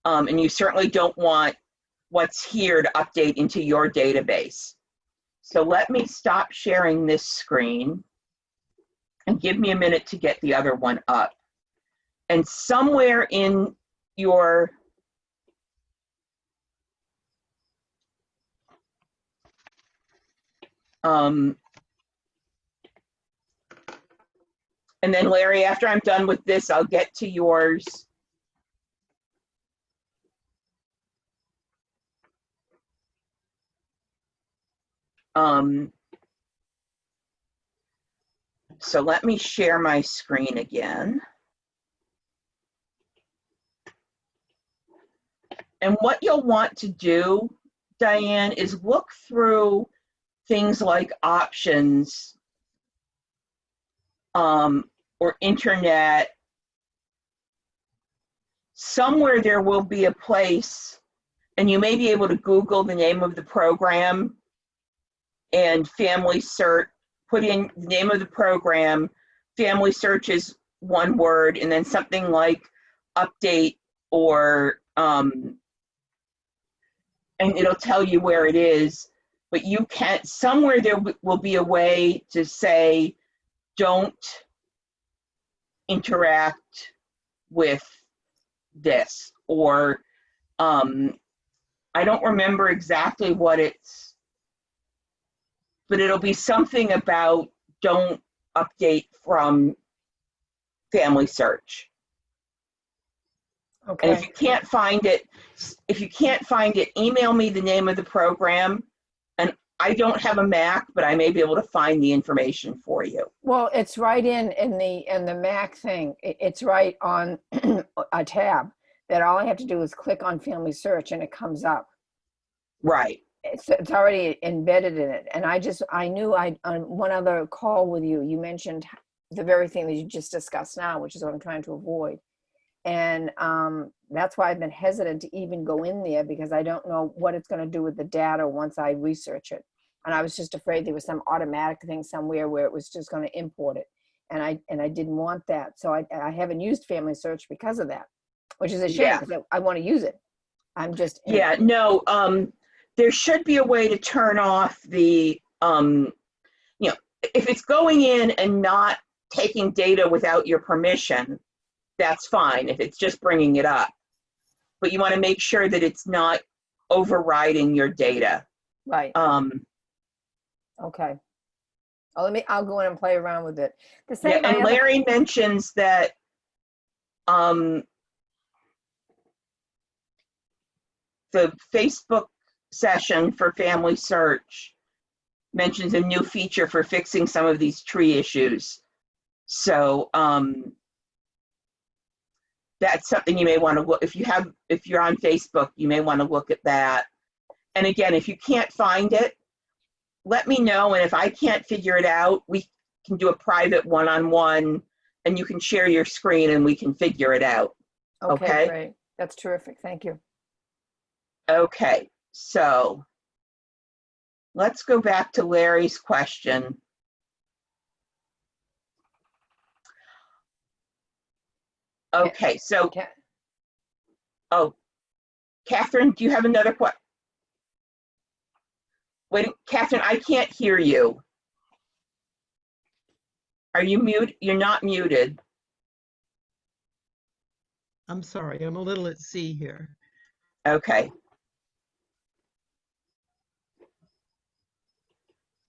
And you certainly don't want what's here to update into your database. So let me stop sharing this screen and give me a minute to get the other one up. And somewhere in your and then Larry, after I'm done with this, I'll get to yours. So let me share my screen again. And what you'll want to do, Diane, is look through things like options or internet. Somewhere there will be a place, and you may be able to Google the name of the program and Family Search, put in the name of the program, Family Search is one word, and then something like update or, and it'll tell you where it is. But you can't, somewhere there will be a way to say, don't interact with this, or I don't remember exactly what it's, but it'll be something about don't update from Family Search. And if Okay. you can't find it, email me the name of the program. And I don't have a Mac, but I may be able to find the information for you. Well, it's right in the Mac thing. It's right on a tab that all I have to do is click on Family Search and it comes up. Right. It's already embedded in it. And I knew on one other call with you, you mentioned the very thing that you just discussed now, which is what I'm trying to avoid. And that's why I've been hesitant to even go in there, because I don't know what it's going to do with the data once I research it. And I was just afraid there was some automatic thing somewhere where it was just going to import it. and I didn't want that. So I haven't used Family Search because of that, which is a shame Yeah. because I want to use it. I'm just Yeah, no, there should be a way to turn off the, if it's going in and not taking data without your permission, that's fine if it's just bringing it up. But you want to make sure that it's not overriding your data. right. Okay. Oh, I'll go in and play around with it. The Yeah, same. and Larry mentions that the Facebook session for Family Search mentions a new feature for fixing some of these tree issues. So that's something you may want to look, if you're on Facebook, you may want to look at that. And again, if you can't find it, let me know, and if I can't figure it out, we can do a private one-on-one, and you can share your screen and we can figure it out. Okay? Great. That's terrific. Thank you. Okay, so let's go back to Larry's question. Okay, so, Okay. oh, Catherine, do you have another question? Wait, Catherine, I can't hear you. Are you muted? You're not muted. I'm sorry, I'm a little at sea here. Okay.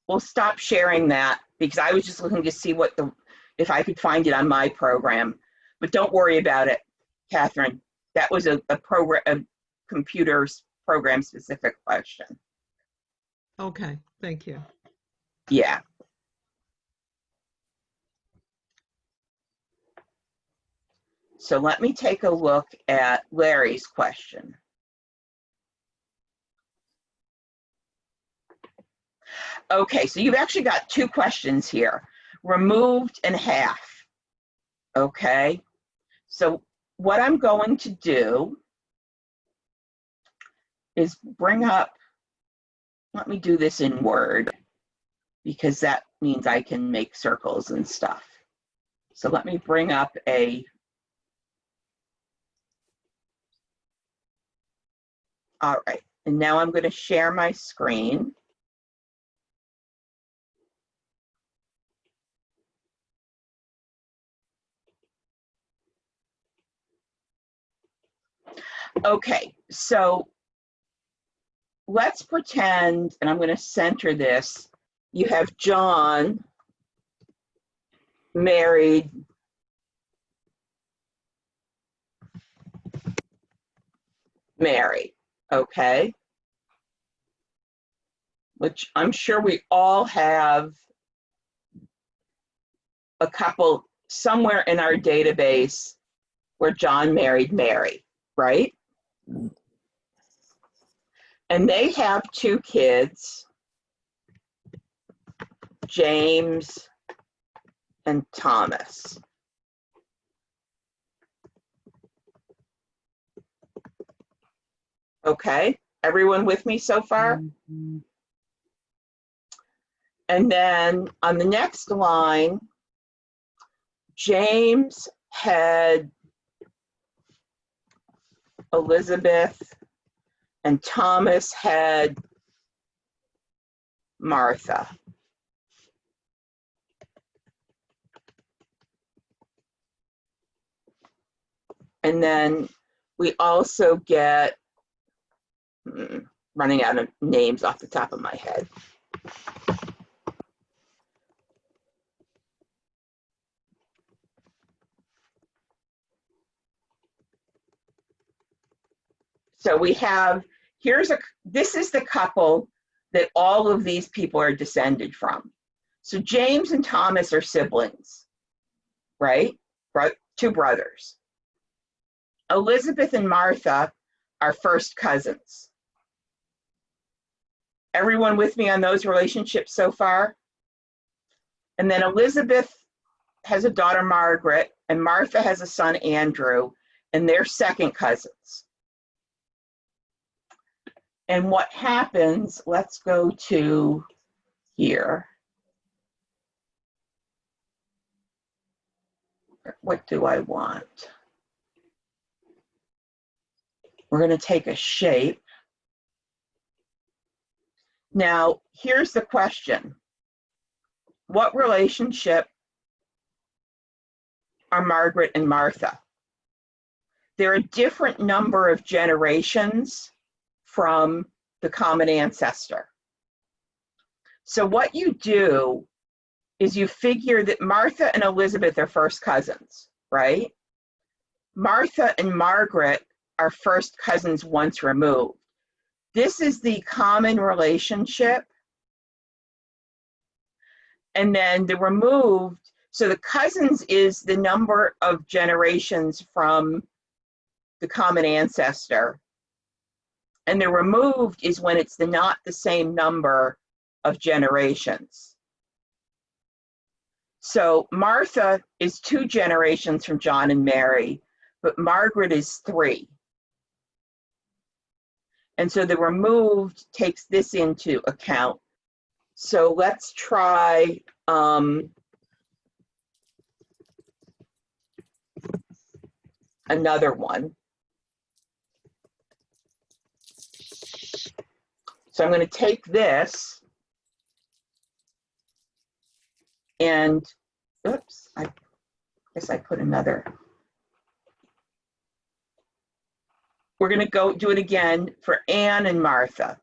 We'll stop sharing that because I was just looking to see if I could find it on my program. But don't worry about it, Catherine. That was a computer's program specific question. Okay, thank you. Yeah. So let me take a look at Larry's question. Okay, so you've actually got two questions here, removed and half. Okay, so what I'm going to do is bring up, let me do this in Word, because that means I can make circles and stuff. So let me bring up all right, and now I'm going to share my screen. Okay, so let's pretend, and I'm going to center this, you have John married Mary, okay? Which I'm sure we all have a couple somewhere in our database where John married Mary, right? And they have two kids, James and Thomas. Okay, everyone with me so far? Mm-hmm. And then on the next line, James had Elizabeth and Thomas had Martha. And then we also get, running out of names off the top of my head. So we have, this is the couple that all of these people are descended from. So James and Thomas are siblings, right? Two brothers. Elizabeth and Martha are first cousins. Everyone with me on those relationships so far? And then Elizabeth has a daughter, Margaret, and Martha has a son, Andrew, and they're second cousins. And what happens, let's go to here. What do I want? We're going to take a shape. Now, here's the question. What relationship are Margaret and Martha? They're a different number of generations from the common ancestor. So what you do is you figure that Martha and Elizabeth are first cousins, right? Martha and Margaret are first cousins once removed. This is the common relationship. And then the removed, so the cousins is the number of generations from the common ancestor. And the removed is when it's not the same number of generations. So Martha is 2 generations from John and Mary, but Margaret is 3. And so the removed takes this into account. So let's try another one. So I'm going to take this and, oops, I guess I put another. We're going to go do it again for Anne and Martha.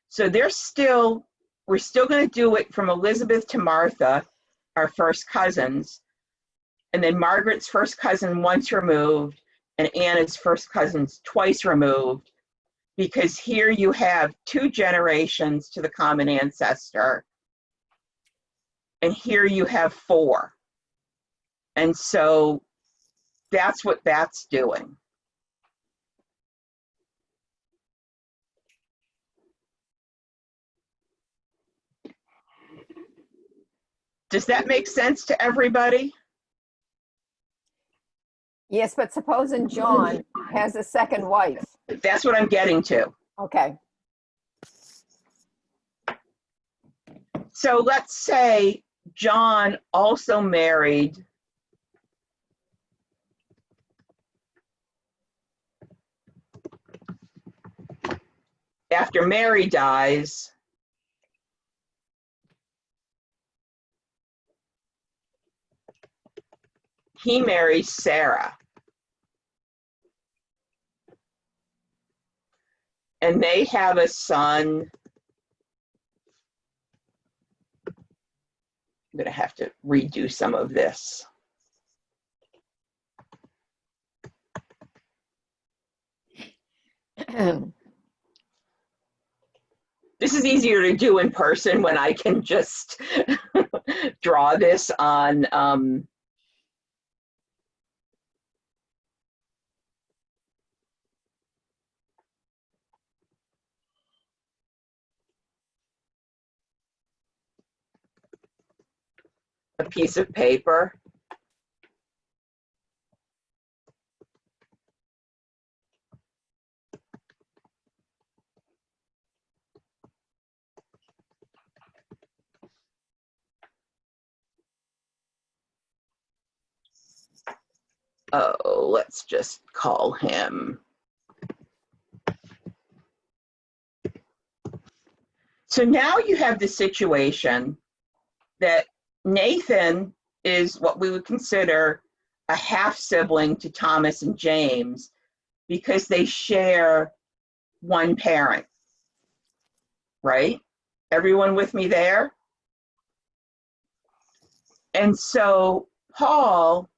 So we're still going to do it from Elizabeth to Martha, our first cousins, and then Margaret's first cousin once removed, and Anna's first cousins twice removed, because here you have 2 generations to the common ancestor, and here you have 4. And so that's what that's doing. Does that make sense to everybody? Yes, but supposing John has a second wife. That's what I'm getting to. Okay. So let's say John also married after Mary dies. He marries Sarah. And they have a son. I'm going to have to redo some of this. This is easier to do in person when I can just draw this on a piece of paper. Oh, let's just call him. So now you have the situation that Nathan is what we would consider a half sibling to Thomas and James because they share one parent, right? Everyone with me there? And so Paul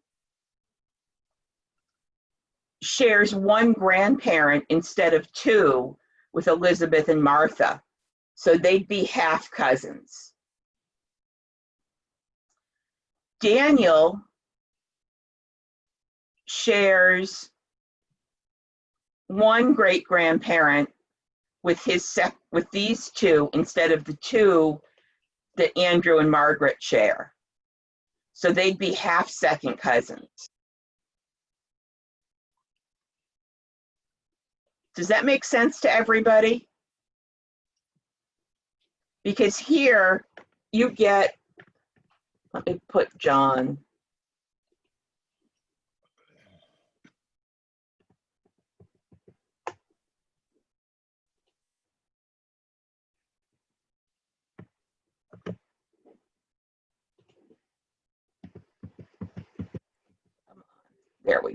shares one grandparent instead of 2 with Elizabeth and Martha. So they'd be half cousins. Daniel shares one great grandparent with with these 2 instead of the 2 that Andrew and Margaret share. So they'd be half second cousins. Does that make sense to everybody? Because here you get, let me put John.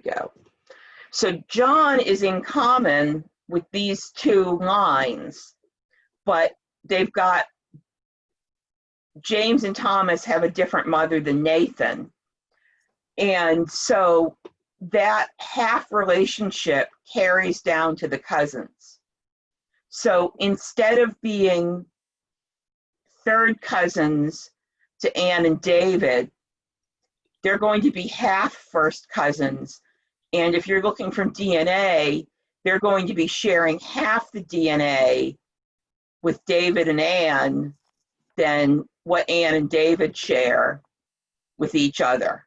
we go. So John is in common with these two lines, but they've got James and Thomas have a different mother than Nathan. And so that half relationship carries down to the cousins. So instead of being third cousins to Anne and David, they're going to be half first cousins. And if you're looking from DNA, they're going to be sharing half the DNA with David and Anne than what Anne and David share with each other.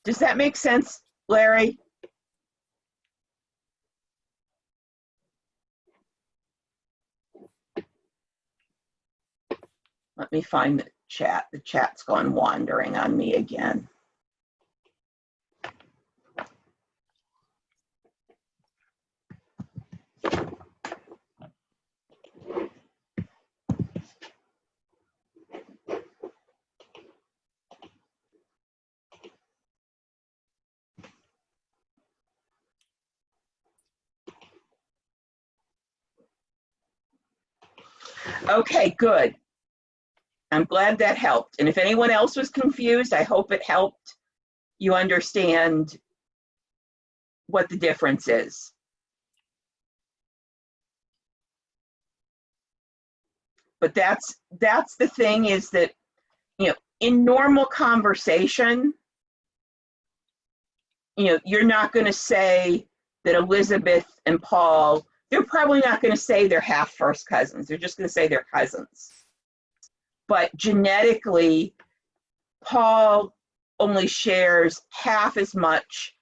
Does that make sense, Larry? Let me find the chat. The chat's gone wandering on me again. Okay, good. I'm glad that helped. And if anyone else was confused, I hope it helped you understand what the difference is. But that's the thing, is that, you know, in normal conversation, you know, you're not going to say that Elizabeth and Paul, they're probably not going to say they're half first cousins. They're just going to say they're cousins. But genetically, Paul only shares half as much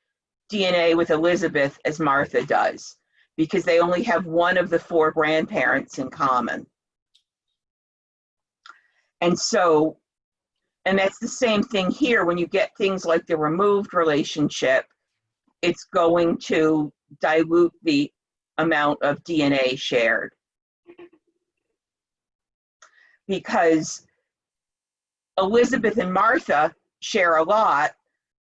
DNA with Elizabeth as Martha does, because they only have one of the four grandparents in common. And so, and that's the same thing here. When you get things like the removed relationship, it's going to dilute the amount of DNA shared. Because Elizabeth and Martha share a lot,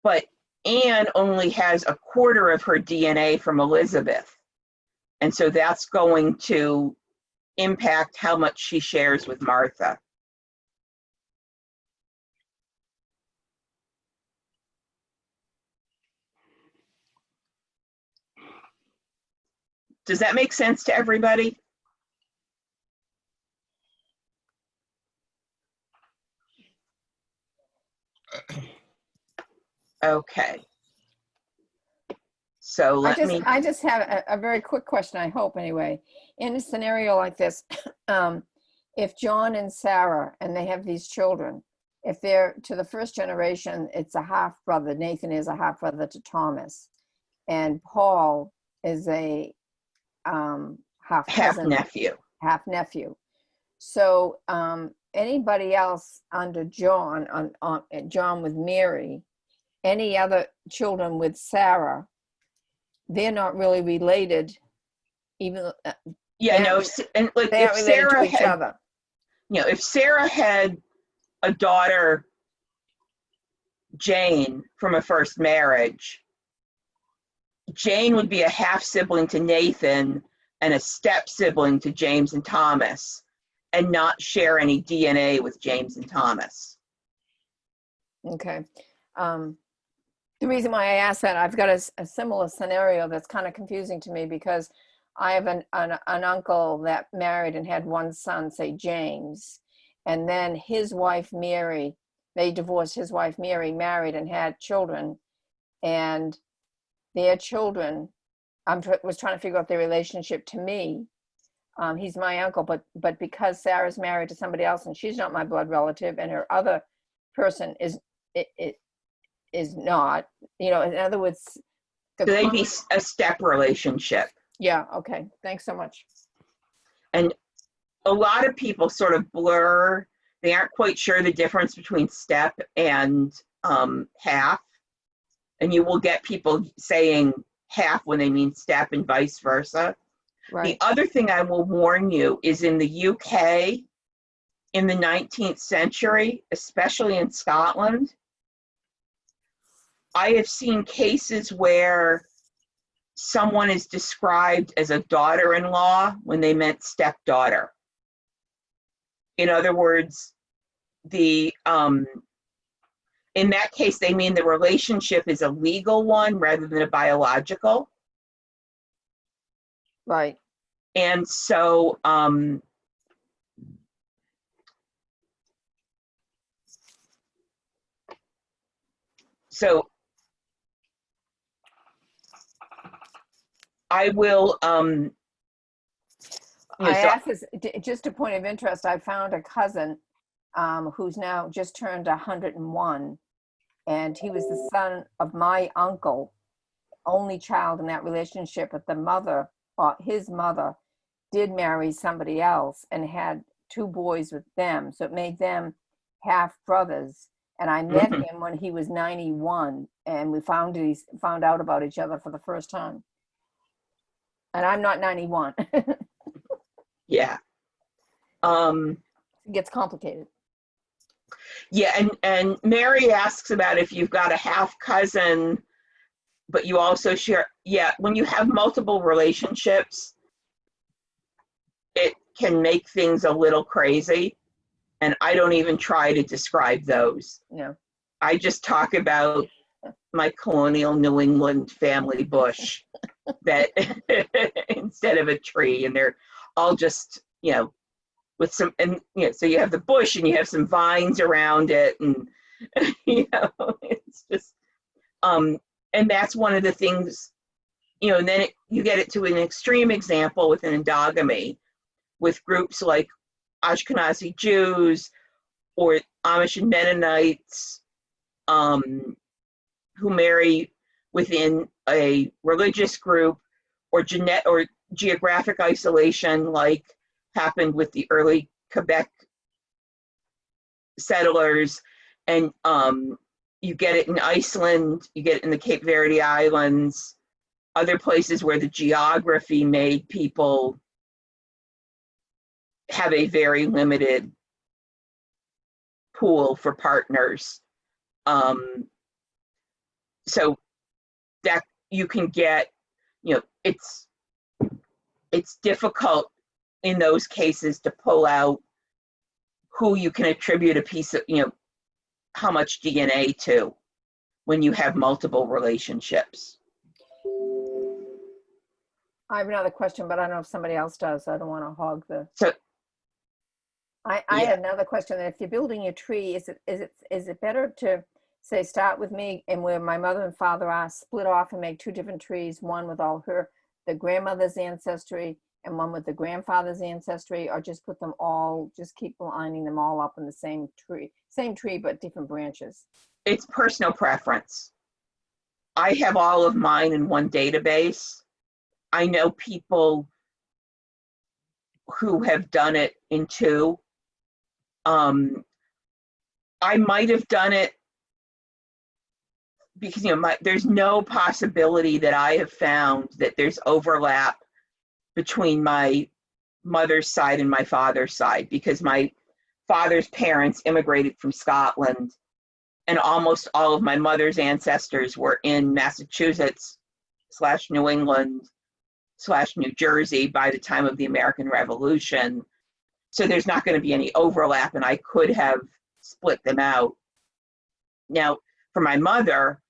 but Anne only has a quarter of her DNA from Elizabeth. And so that's going to impact how much she shares with Martha. Does that make sense to everybody? Okay. So I just have a very quick question, I hope anyway. In a scenario like this, if John and Sarah, and they have these children, if they're to the first generation, it's a half brother. Nathan is a half brother to Thomas, and Paul is a half nephew. Half nephew. So anybody else under John, on John with Mary, any other children with Sarah, they're not really related, even. Yeah, no. And like if Sarah to each other. You know, if Sarah had a daughter, Jane, from a first marriage, Jane would be a half sibling to Nathan and a step sibling to James and Thomas, and not share any DNA with James and Thomas. Okay. The reason why I asked that, I've got a similar scenario that's kind of confusing to me, because I have an uncle that married and had one son, say James, and then his wife Mary, they divorced. His wife Mary married and had children, and their children, was trying to figure out their relationship to me. He's my uncle, but because Sarah's married to somebody else and she's not my blood relative, and her other person is not, you know, in other words, So they'd be a step relationship. Yeah, okay, thanks so much. And a lot of people sort of blur, they aren't quite sure the difference between step and half. And you will get people saying half when they mean step, and vice versa. Right. The other thing I will warn you is, in the UK, in the 19th century, especially in Scotland, I have seen cases where someone is described as a daughter-in-law when they meant stepdaughter. In other words, in that case, they mean the relationship is a legal one rather than a biological. Right. And so, I will, I asked this, just a point of interest, I found a cousin who's now just turned 101, and he was the son of my uncle, only child in that relationship, but the mother, his mother, did marry somebody else and had 2 boys with them, so it made them half brothers. And I met him when he was 91, and we found out about each other for the first time. And I'm not 91. yeah. It gets complicated. Yeah, and Mary asks about if you've got a half cousin, but you also share, yeah, when you have multiple relationships, it can make things a little crazy. And I don't even try to describe those. Yeah. I just talk about my colonial New England family bush that instead of a tree, and they're all just, with some, and so you have the bush and you have some vines around it, and it's just and that's one of the things, and then you get it to an extreme example with an endogamy with groups like Ashkenazi Jews or Amish and Mennonites who marry within a religious group, or geographic isolation like happened with the early Quebec settlers. And you get it in Iceland, you get it in the Cape Verde Islands, other places where the geography made people have a very limited pool for partners. So that you can get, it's difficult in those cases to pull out who you can attribute a piece of, how much DNA to when you have multiple relationships. I have another question, but I don't know if somebody else does. I don't want to hog the. So I had another question. That if you're building a tree, is it better to say start with me and where my mother and father are, split off and make 2 different trees, one with all the grandmother's ancestry and one with the grandfather's ancestry, or just put them all, just keep lining them all up in the same tree but different branches? It's personal preference. I have all of mine in one database. I know people who have done it in 2. I might have done it because there's no possibility that I have found that there's overlap between my mother's side and my father's side, because my father's parents immigrated from Scotland, and almost all of my mother's ancestors were in Massachusetts/New England/New Jersey by the time of the American Revolution. So there's not going to be any overlap, and I could have split them out. Now, for my mother,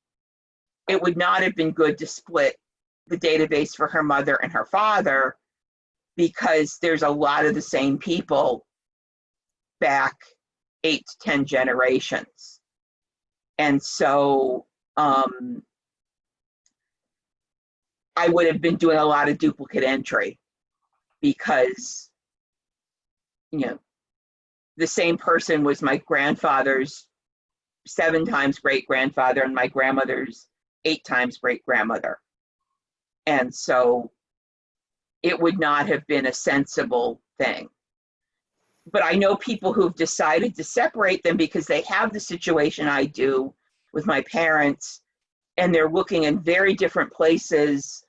it would not have been good to split the database for her mother and her father, because there's a lot of the same people back 8 to 10 generations. And so I would have been doing a lot of duplicate entry, because the same person was my grandfather's 7 times great-grandfather and my grandmother's 8 times great-grandmother. And so it would not have been a sensible thing. But I know people who've decided to separate them because they have the situation I do with my parents, and they're looking in very different places.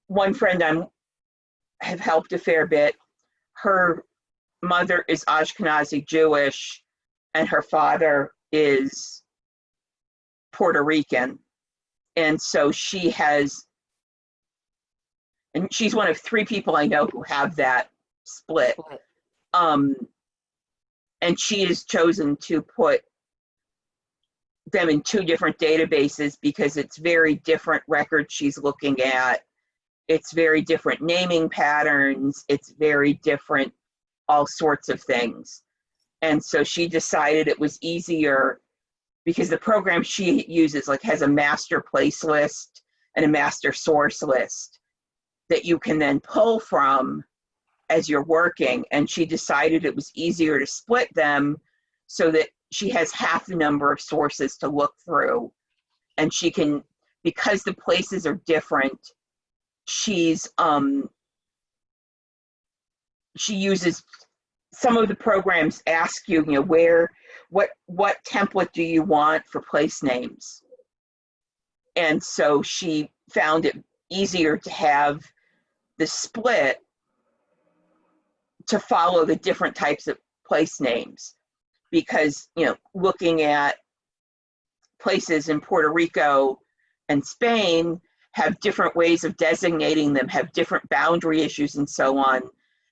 One friend have helped a fair bit. Her mother is Ashkenazi Jewish and her father is Puerto Rican. And so she has, and she's one of 3 people I know who have that split. And she has chosen to put them in 2 different databases because it's very different records she's looking at. It's very different naming patterns. It's very different all sorts of things. And so she decided it was easier because the program she uses like has a master place list and a master source list that you can then pull from as you're working. And she decided it was easier to split them so that she has half the number of sources to look through. And she can, because the places are different, she uses, some of the programs ask you, what template do you want for place names? And so she found it easier to have the split to follow the different types of place names, because looking at places in Puerto Rico and Spain have different ways of designating them, have different boundary issues and so on,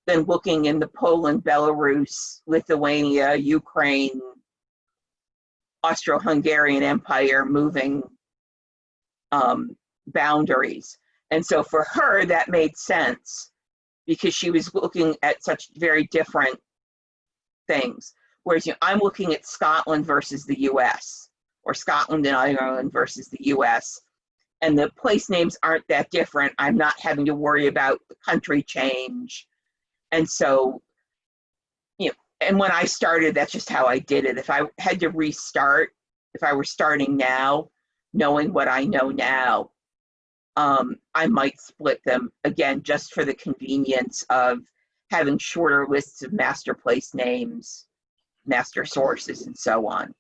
than looking in the Poland, Belarus, Lithuania, Ukraine, Austro-Hungarian Empire moving boundaries. And so for her, that made sense because she was looking at such very different things. Whereas I'm looking at Scotland versus the US, or Scotland and Ireland versus the US, and the place names aren't that different. I'm not having to worry about the country change. And so, and when I started, that's just how I did it. If I had to restart, if I were starting now, knowing what I know now, I might split them again, just for the convenience of having shorter lists of master place names, master sources, and so on.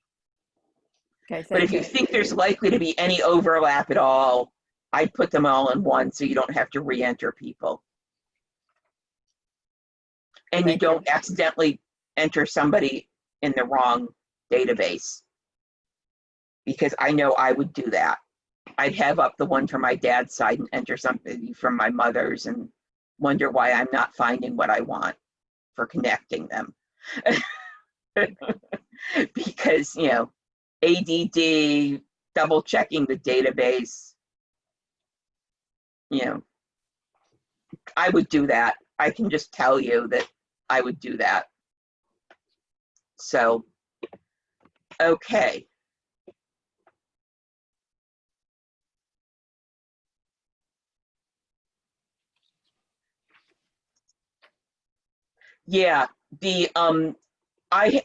Okay, But if you think there's likely to be any overlap at all, I'd put them all in one so you don't have to re-enter people. And you don't accidentally enter somebody in the wrong database, because I know I would do that. I'd have up the one from my dad's side and enter something from my mother's and wonder why I'm not finding what I want for connecting them. Because, ADD, double checking the database, I would do that. I can just tell you that I would do that. So, okay. Yeah, the I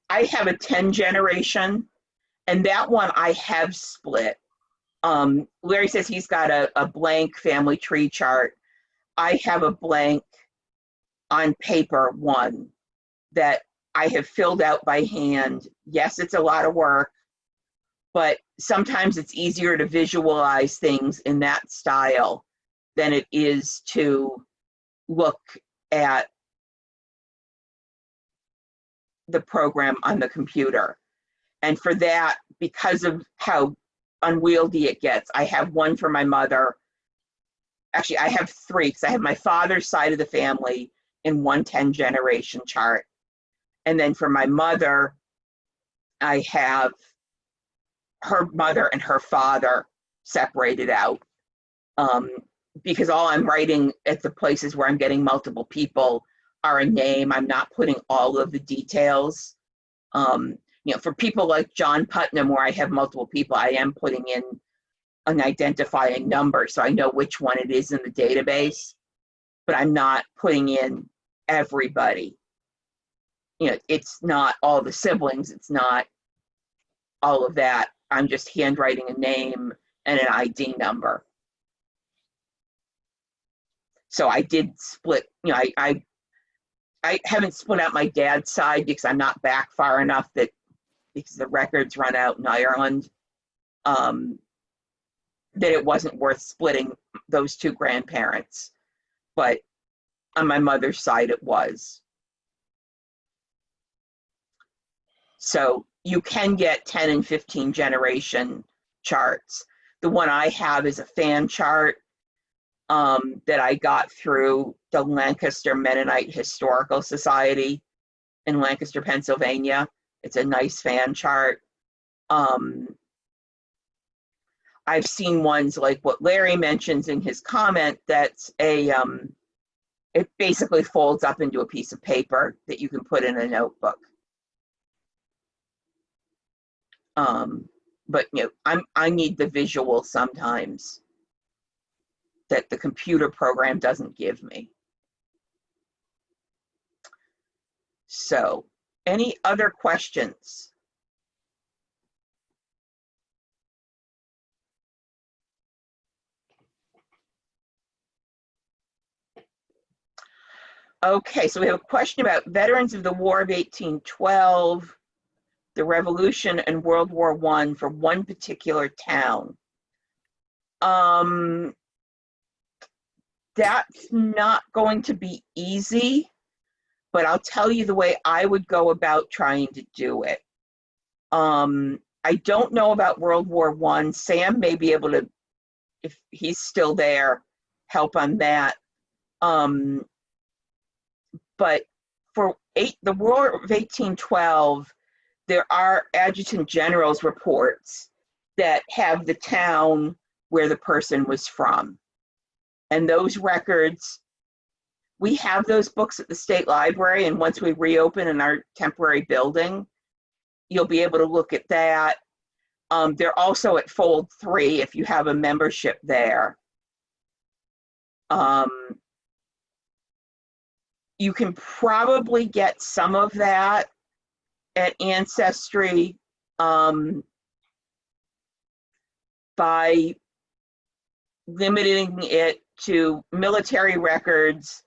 have a 10 generation, and that one I have split. Larry says he's got a blank family tree chart. I have a blank on paper one that I have filled out by hand. Yes, it's a lot of work, but sometimes it's easier to visualize things in that style than it is to look at the program on the computer. And for that, because of how unwieldy it gets, I have one for my mother. Actually, I have 3, because I have my father's side of the family in one 10 generation chart. And then for my mother, I have her mother and her father separated out, because all I'm writing at the places where I'm getting multiple people are a name. I'm not putting all of the details. For people like John Putnam, where I have multiple people, I am putting in an identifying number so I know which one it is in the database, but I'm not putting in everybody. It's not all the siblings, it's not all of that. I'm just handwriting a name and an ID number. So I did split, I haven't split out my dad's side because I'm not back far enough, that because the records run out in Ireland, that it wasn't worth splitting those 2 grandparents. But on my mother's side, it was. So you can get 10 and 15 generation charts. The one I have is a fan chart that I got through the Lancaster Mennonite Historical Society in Lancaster, Pennsylvania. It's a nice fan chart. I've seen ones like what Larry mentions in his comment, that's a, it basically folds up into a piece of paper that you can put in a notebook. But you know, I need the visual sometimes that the computer program doesn't give me. So, any other questions? Okay, so we have a question about veterans of the War of 1812, the Revolution, and World War I for one particular town. That's not going to be easy, but I'll tell you the way I would go about trying to do it. I don't know about World War I. Sam may be able to, if he's still there, help on that. But for the War of 1812, there are adjutant general's reports that have the town where the person was from. And those records, we have those books at the State Library, and once we reopen in our temporary building, you'll be able to look at that. They're also at Fold 3 if you have a membership there. You can probably get some of that at Ancestry by limiting it to military records,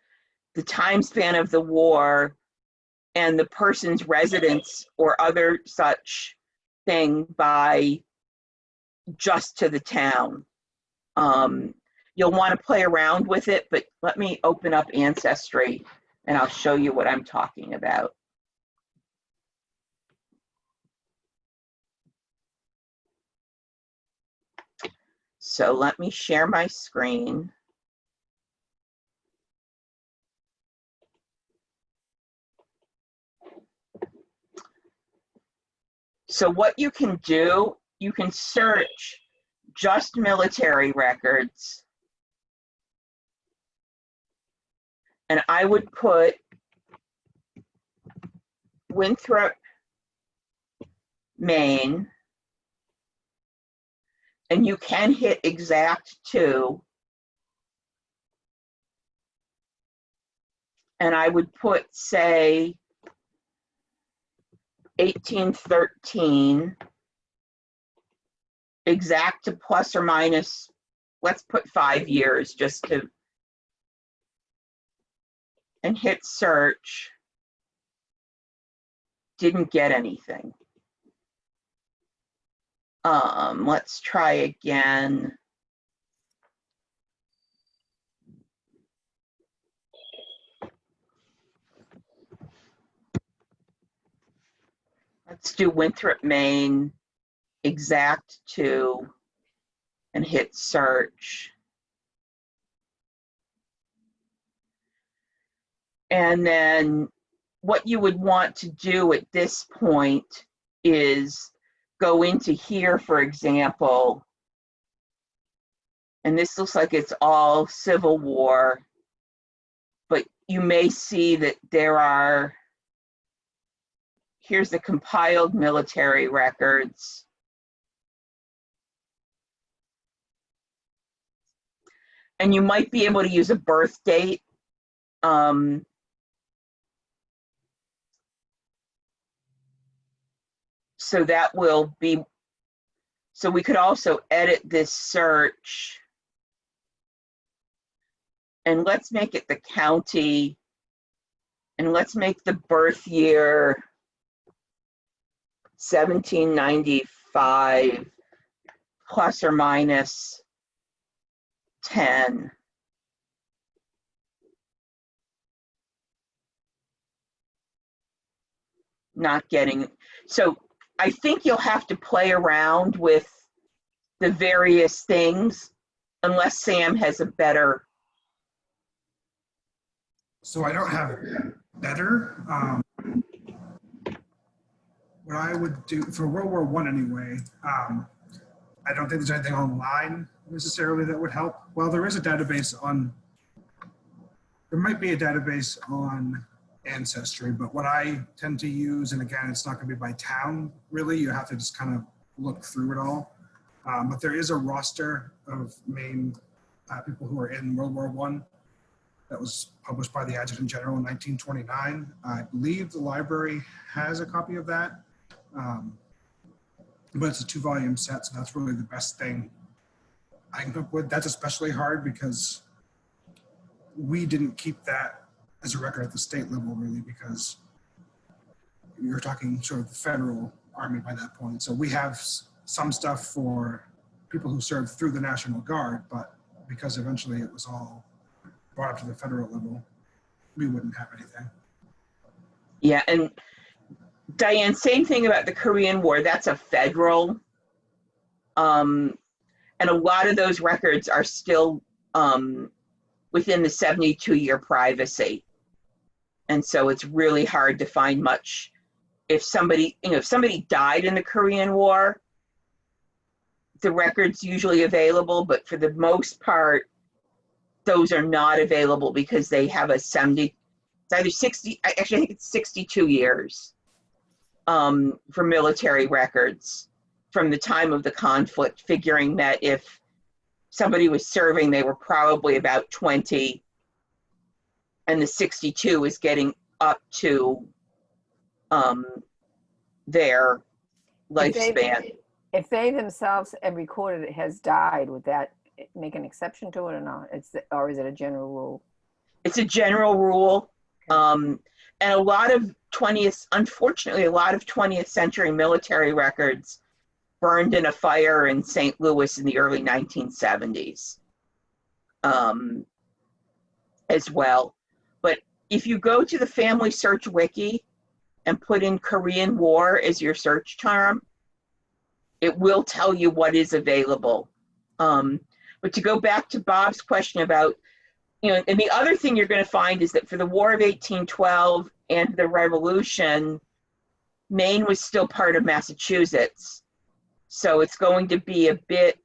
the time span of the war, and the person's residence or other such thing by just to the town. You'll want to play around with it, but let me open up Ancestry and I'll show you what I'm talking about. So let me share my screen. So what you can do, you can search just military records. And I would put Winthrop, Maine. And you can hit exact to. And I would put, say, 1813, exact to plus or minus, let's put 5 years just to, and hit search. Didn't get anything. Let's try again. Let's do Winthrop, Maine, exact to, and hit search. And then what you would want to do at this point is go into here, for example, and this looks like it's all Civil War, but you may see that there are, here's the compiled military records. And you might be able to use a birth date. So that will be, so we could also edit this search. And let's make it the county. And let's make the birth year 1795 plus or minus 10. not getting, so I think you'll have to play around with the various things unless Sam has a better. So I don't have better. What I would do for World War I anyway, I don't think there's anything online necessarily that would help. Well, there is a database on, there might be a database on Ancestry, but what I tend to use, and again, it's not going to be by town, really, you have to just kind of look through it all. But there is a roster of Maine people who are in World War I that was published by the Adjutant General in 1929. I believe the library has a copy of that. But it's a 2-volume set, so that's really the best thing I can come up with. That's especially hard because we didn't keep that as a record at the state level, really, because you're talking sort of the federal army by that point. So we have some stuff for people who served through the National Guard, but because eventually it was all brought up to the federal level, we wouldn't have anything. Yeah, and Diane, same thing about the Korean War. That's a federal, and a lot of those records are still within the 72-year privacy. And so it's really hard to find much. If somebody, if somebody died in the Korean War, the record's usually available, but for the most part, those are not available because they have a 70, it's either 60, actually I think it's 62 years for military records from the time of the conflict, figuring that if somebody was serving, they were probably about 20, and the 62 is getting up to their lifespan. If they themselves have recorded it has died, would that make an exception to it or not? Or is it a general rule? It's a general rule. And a lot of unfortunately, a lot of 20th century military records burned in a fire in St. Louis in the early 1970s as well. But if you go to the Family Search Wiki and put in Korean War as your search term, it will tell you what is available. But to go back to Bob's question about, and the other thing you're going to find is that for the War of 1812 and the Revolution, Maine was still part of Massachusetts. So it's going to be a bit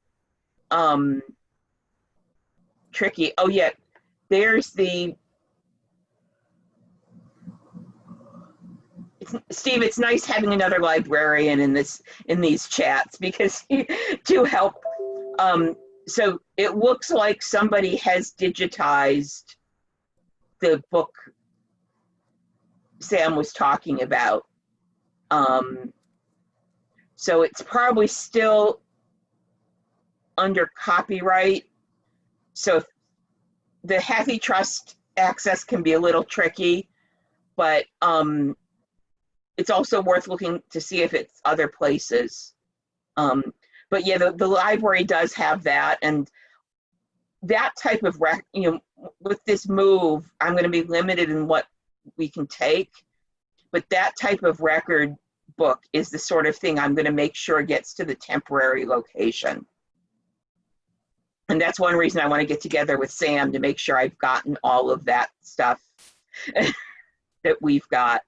tricky. Oh yeah, there's Steve, it's nice having another librarian in these chats because you do help. So it looks like somebody has digitized the book Sam was talking about. So it's probably still under copyright. So the Hathy Trust access can be a little tricky, but it's also worth looking to see if it's other places. But yeah, the library does have that, and that type of with this move, I'm going to be limited in what we can take, but that type of record book is the sort of thing I'm going to make sure gets to the temporary location. And that's one reason I want to get together with Sam to make sure I've gotten all of that stuff that we've got.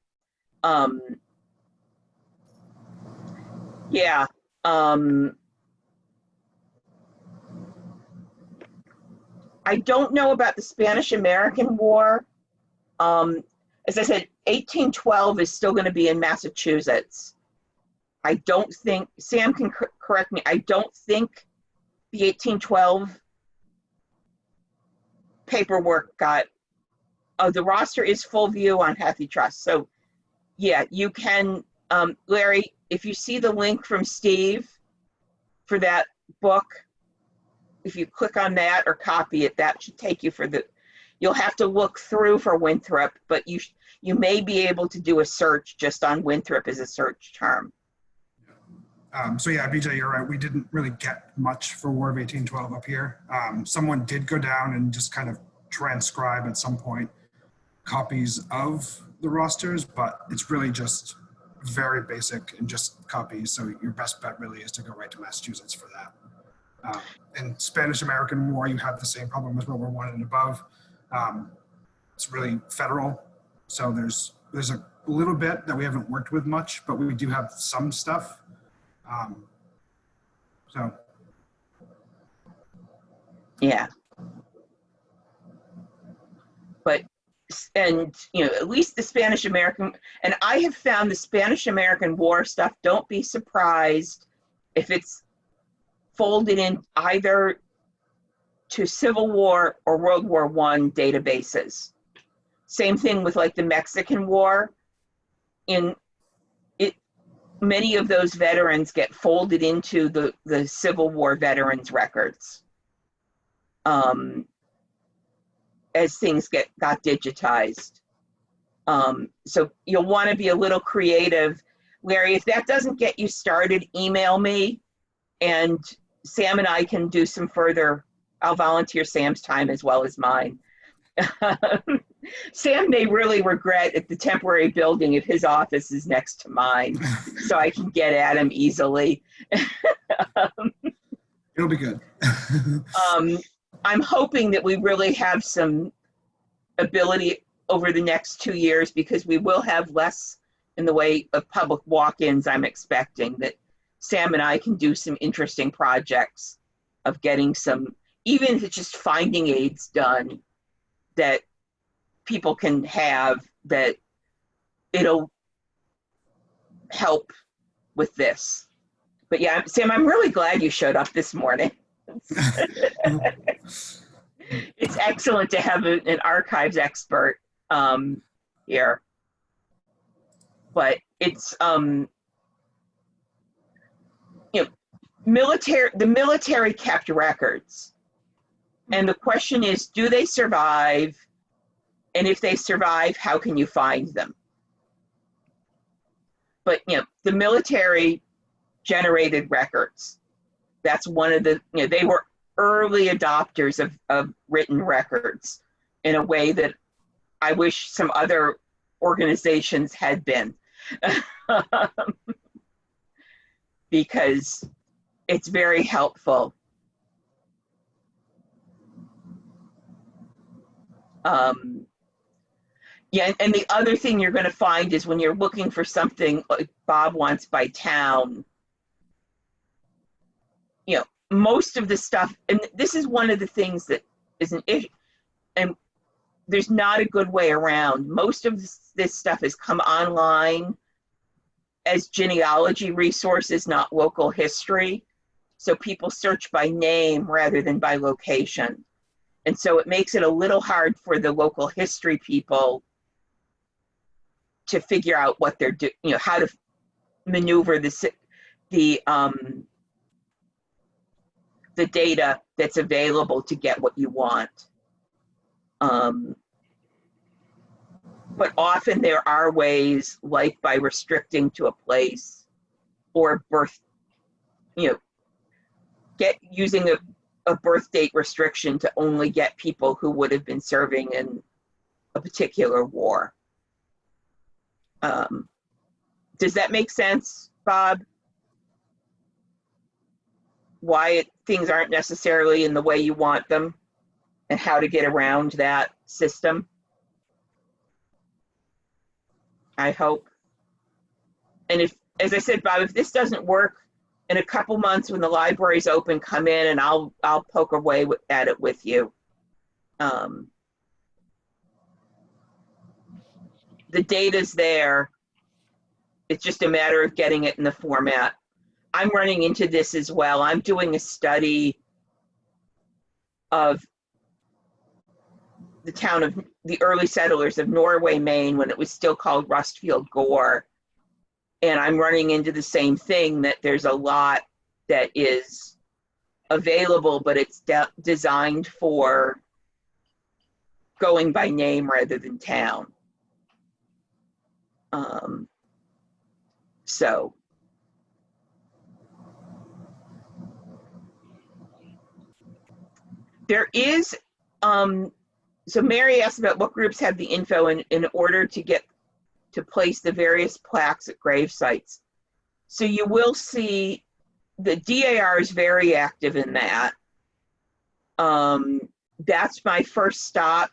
Yeah. I don't know about the Spanish-American War. As I said, 1812 is still going to be in Massachusetts. I don't think, Sam can correct me, I don't think the 1812 paperwork got, the roster is full view on Hathy Trust. So yeah, you can, Larry, if you see the link from Steve for that book, if you click on that or copy it, that should take you for you'll have to look through for Winthrop, but you may be able to do a search just on Winthrop as a search term. So yeah, BJ, you're right. We didn't really get much for War of 1812 up here. Someone did go down and just kind of transcribe at some point copies of the rosters, but it's really just very basic and just copies. So your best bet really is to go right to Massachusetts for that. In Spanish-American War, you have the same problem as World War I and above. It's really federal. So there's a little bit that we haven't worked with much, but we do have some stuff. So. Yeah. But, and, you know, at least the Spanish-American, and I have found the Spanish-American War stuff, don't be surprised if it's folded in either to Civil War or World War I databases. Same thing with like the Mexican War. In it, many of those veterans get folded into the Civil War veterans records as things got digitized. So you'll want to be a little creative. Larry, if that doesn't get you started, email me and Sam and I can do some further. I'll volunteer Sam's time as well as mine. Sam may really regret at the temporary building if his office is next to mine, so I can get at him easily. It'll be good. I'm hoping that we really have some ability over the next 2 years, because we will have less in the way of public walk-ins. I'm expecting that Sam and I can do some interesting projects of getting some, even if it's just finding aids done that people can have, that it'll help with this. But yeah, Sam, I'm really glad you showed up this morning. It's excellent to have an archives expert here. But it's, you know, the military kept records. And the question is, do they survive? And if they survive, how can you find them? But, you know, the military generated records. That's one of the, you know, they were early adopters of written records in a way that I wish some other organizations had been. Because it's very helpful. Yeah, and the other thing you're going to find is when you're looking for something like Bob wants by town, you know, most of the stuff, and this is one of the things that is an issue, and there's not a good way around. Most of this stuff has come online as genealogy resources, not local history. So people search by name rather than by location. And so it makes it a little hard for the local history people to figure out what they're doing, you know, how to maneuver the data that's available to get what you want. But often there are ways, like by restricting to a place or birth, you know, using a birth date restriction to only get people who would have been serving in a particular war. Does that make sense, Bob? Why things aren't necessarily in the way you want them and how to get around that system? I hope. And if, as I said, Bob, if this doesn't work, in a couple months when the library's open, come in and I'll poke away at it with you. The data's there. It's just a matter of getting it in the format. I'm running into this as well. I'm doing a study of the town of the early settlers of Norway, Maine, when it was still called Rustfield Gore. And I'm running into the same thing, that there's a lot that is available, but it's designed for going by name rather than town. So there is, so Mary asked about what groups have the info in order to get to place the various plaques at grave sites. So you will see the DAR is very active in that. That's my first stop,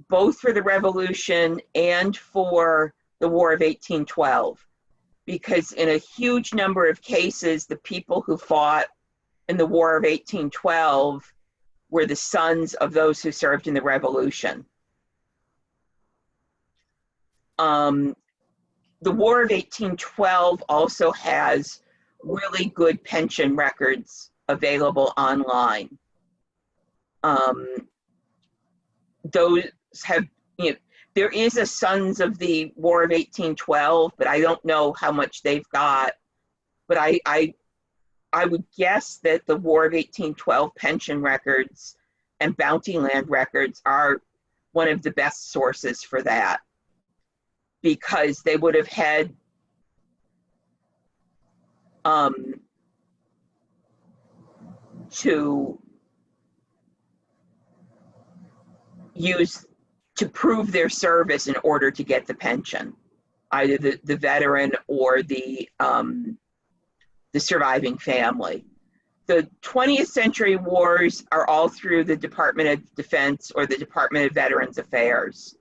both for the Revolution and for the War of 1812, because in a huge number of cases, the people who fought in the War of 1812 were the sons of those who served in the Revolution. The War of 1812 also has really good pension records available online. Those have, there is a Sons of the War of 1812, but I don't know how much they've got. But I would guess that the War of 1812 pension records and bounty land records are one of the best sources for that, because they would have had to use to prove their service in order to get the pension, either the veteran or the surviving family. The 20th century wars are all through the Department of Defense or the Department of Veterans Affairs.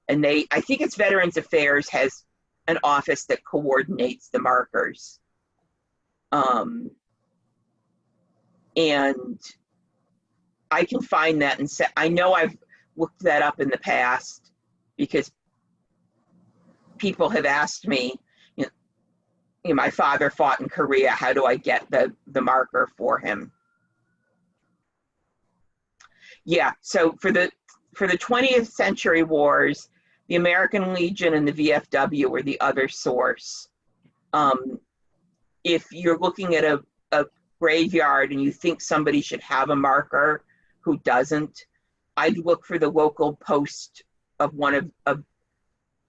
And I think it's Veterans Affairs has an office that coordinates the markers. And I can find that and say, I know I've looked that up in the past because people have asked me, my father fought in Korea, how do I get the marker for him? Yeah, so for the 20th century wars, the American Legion and the VFW were the other source. If you're looking at a graveyard and you think somebody should have a marker who doesn't, I'd look for the local post of one of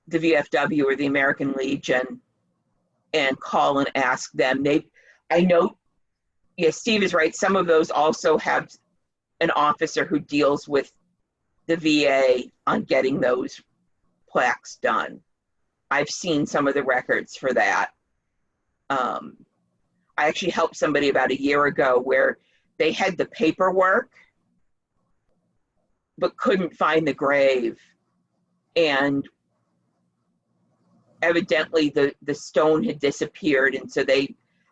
the VFW or the American Legion and call and ask them. I know, yes, Steve is right, some of those also have an officer who deals with the VA on getting those plaques done. I've seen some of the records for that. I actually helped somebody about a year ago where they had the paperwork but couldn't find the grave, and evidently the stone had disappeared, and so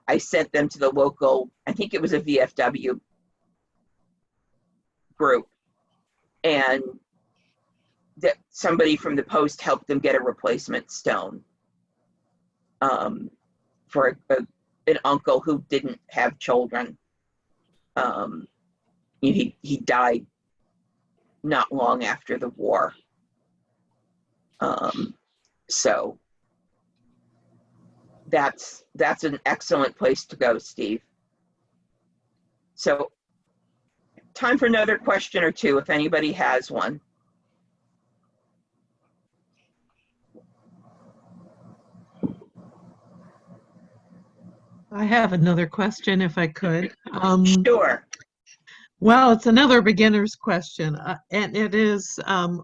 I sent them to the local, I think it was a VFW group, and that somebody from the post helped them get a replacement stone for an uncle who didn't have children. He died not long after the war. So that's an excellent place to go, Steve. So time for another question or two if anybody has one. I have another question if I could. Sure. Well, it's another beginner's question, and it is, I'm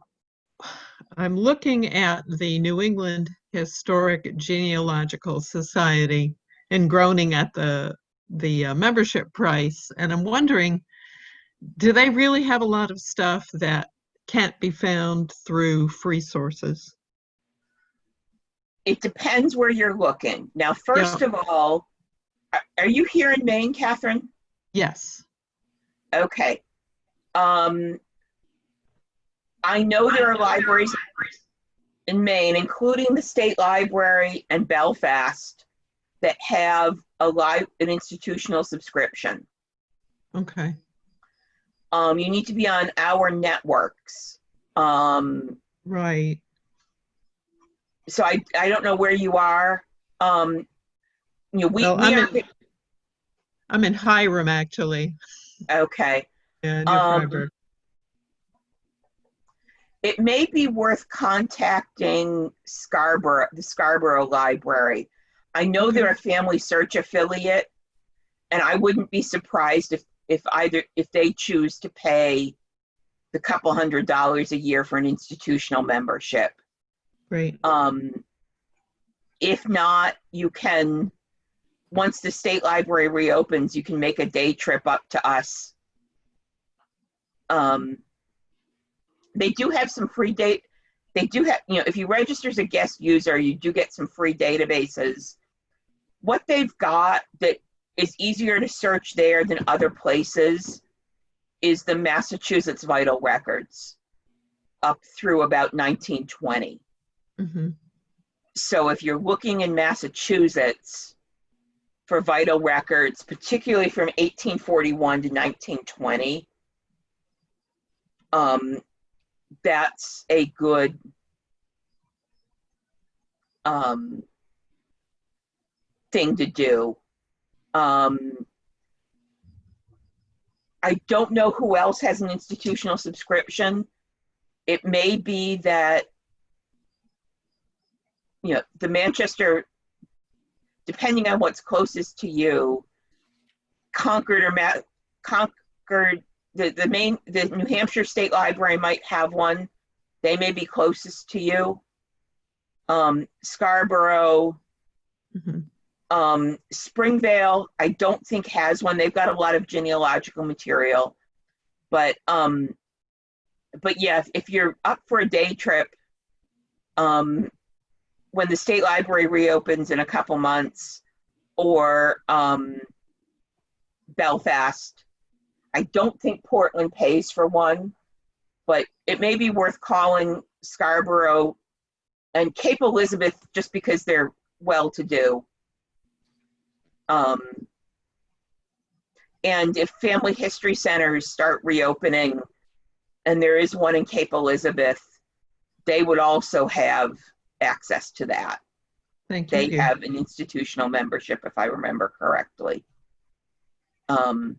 looking at the New England Historic Genealogical Society and groaning at the membership price, and I'm wondering, do they really have a lot of stuff that can't be found through free sources? It depends where you're looking. Now, first of all, are you here in Maine, Catherine? Yes. Okay. I know there are libraries in Maine, including the State Library and Belfast, that have an institutional subscription. Okay. You need to be on our networks. Right. So I don't know where you are. I'm in Hiram, actually. Okay. Yeah, near Freiburg. It may be worth contacting the Scarborough Library. I know they're a Family Search affiliate, and I wouldn't be surprised if they choose to pay the couple $100s a year for an institutional membership. Great. If not, you can, once the state library reopens, you can make a day trip up to us. They do have some free date. They do have, if you register as a guest user, you do get some free databases. What they've got that is easier to search there than other places is the Massachusetts vital records up through about 1920. Mm-hmm. So if you're looking in Massachusetts for vital records, particularly from 1841 to 1920, that's a good thing to do. I don't know who else has an institutional subscription. It may be that, the Manchester, depending on what's closest to you, Concord, the New Hampshire State Library might have one. They may be closest to you. Scarborough, Springvale, I don't think has one. They've got a lot of genealogical material, but yeah, if you're up for a day trip, when the state library reopens in a couple months, or Belfast, I don't think Portland pays for one, but it may be worth calling Scarborough and Cape Elizabeth just because they're well-to-do. And if family history centers start reopening, and there is one in Cape Elizabeth, they would also have access to that. Thank They you. have an institutional membership, if I remember correctly. And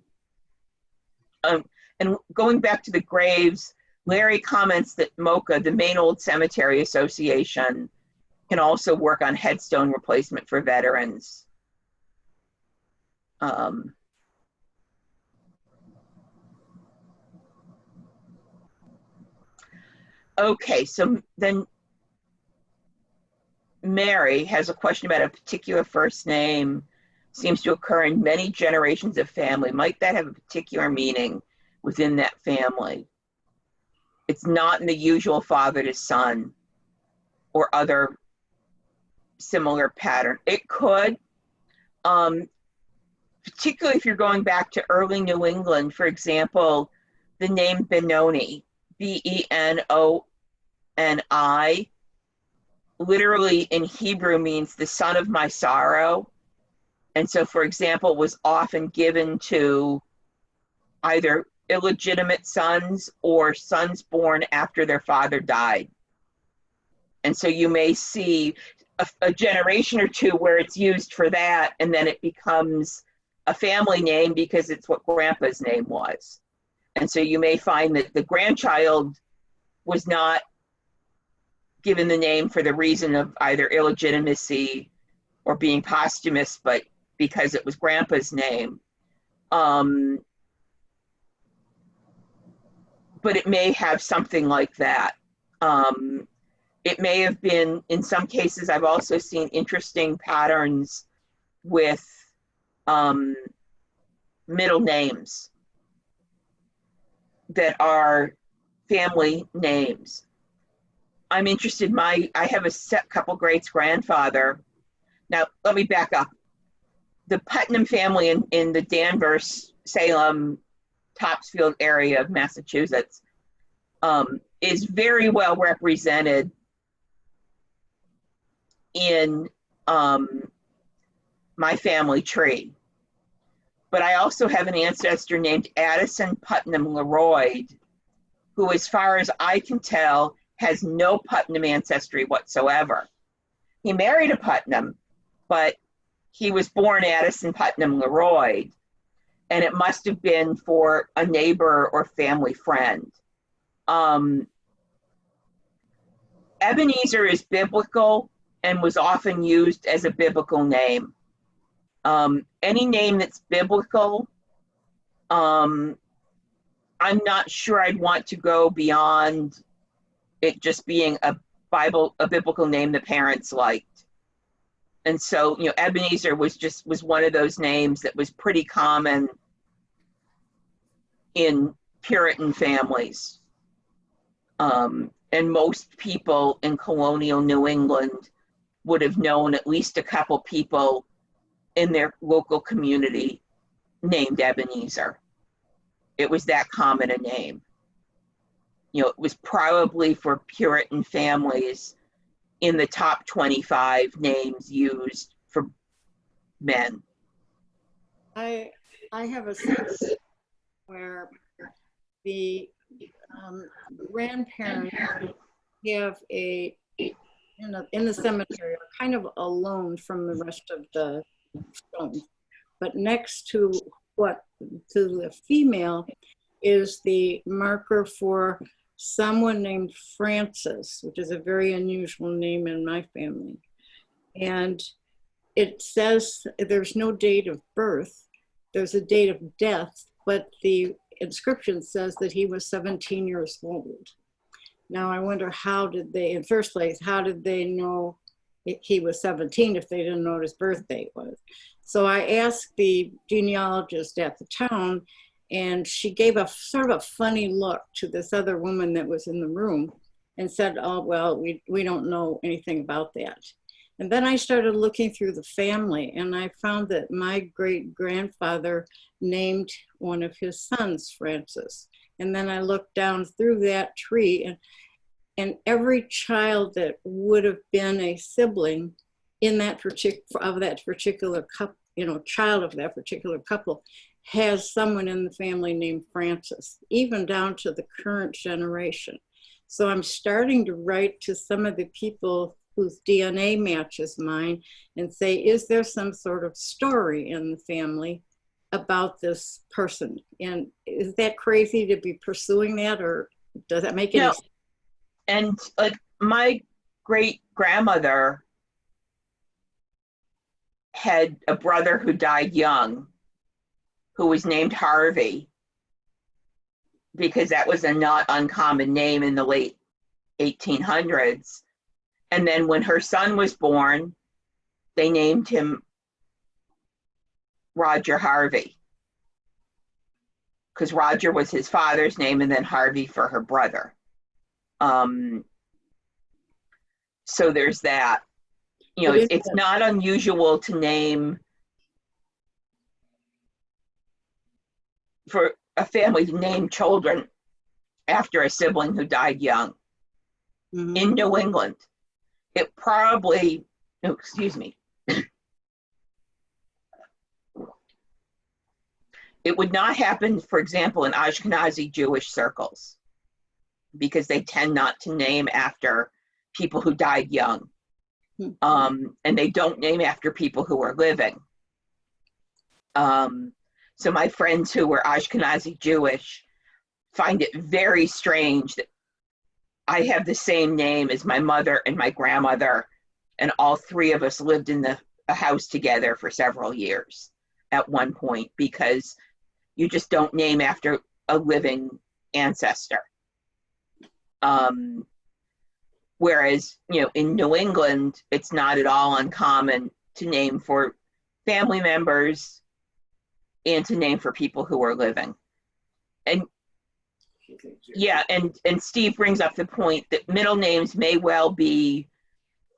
going back to the graves, Larry comments that MOCA, the Maine Old Cemetery Association, can also work on headstone replacement for veterans. Okay, so then Mary has a question about a particular first name seems to occur in many generations of family. Might that have a particular meaning within that family? It's not in the usual father to son or other similar pattern. It could, particularly if you're going back to early New England. For example, the name Benoni, B-E-N-O-N-I, literally in Hebrew means the son of my sorrow. And so, for example, was often given to either illegitimate sons or sons born after their father died. And so you may see a generation or two where it's used for that, and then it becomes a family name because it's what grandpa's name was. And so you may find that the grandchild was not given the name for the reason of either illegitimacy or being posthumous, but because it was grandpa's name. But it may have something like that. It may have been, in some cases, I've also seen interesting patterns with middle names that are family names. I'm interested, I have a couple greats grandfather. Now, let me back up. The Putnam family in the Danvers, Salem, Topsfield area of Massachusetts is very well represented in my family tree. But I also have an ancestor named Addison Putnam Leroy, who, as far as I can tell, has no Putnam ancestry whatsoever. He married a Putnam, but he was born Addison Putnam Leroy, and it must have been for a neighbor or family friend. Ebenezer is biblical and was often used as a biblical name. Any name that's biblical, I'm not sure I'd want to go beyond it just being a biblical name the parents liked. And so, Ebenezer was one of those names that was pretty common in Puritan families. And most people in colonial New England would have known at least a couple people in their local community named Ebenezer. It was that common a name. It was probably for Puritan families in the top 25 names used for men. I have a sense where the grandparents have in the cemetery are kind of alone from the rest of the stones, but next to the female is the marker for someone named Francis, which is a very unusual name in my family. And it says there's no date of birth, there's a date of death, but the inscription says that he was 17 years old. Now I wonder, how did they, in first place, how did they know he was 17 if they didn't know what his birth date was? So I asked the genealogist at the town, and she gave a sort of a funny look to this other woman that was in the room and said, oh, well, we don't know anything about that. And then I started looking through the family, and I found that my great-grandfather named one of his sons Francis. And then I looked down through that tree, and every child that would have been a sibling in that particular couple, child of that particular couple, has someone in the family named Francis, even down to the current generation. So I'm starting to write to some of the people whose DNA matches mine and say, is there some sort of story in the family about this person? And is that crazy to be pursuing that, or does that make any sense? And like my great-grandmother had a brother who died young, who was named Harvey, because that was a not uncommon name in the late 1800s. And then when her son was born, they named him Roger Harvey, because Roger was his father's name, and then Harvey for her brother. So there's that. It's not unusual to name, for a family to name children after a sibling who died young. Mm-hmm. In New England. It probably, it would not happen, for example, in Ashkenazi Jewish circles, because they tend not to name after people who died young. And they don't name after people who are living. So my friends who were Ashkenazi Jewish find it very strange that I have the same name as my mother and my grandmother, and all three of us lived in a house together for several years at one point, because you just don't name after a living ancestor. Whereas, in New England, it's not at all uncommon to name for family members and to name for people who are living. And yeah, and Steve brings up the point that middle names may well be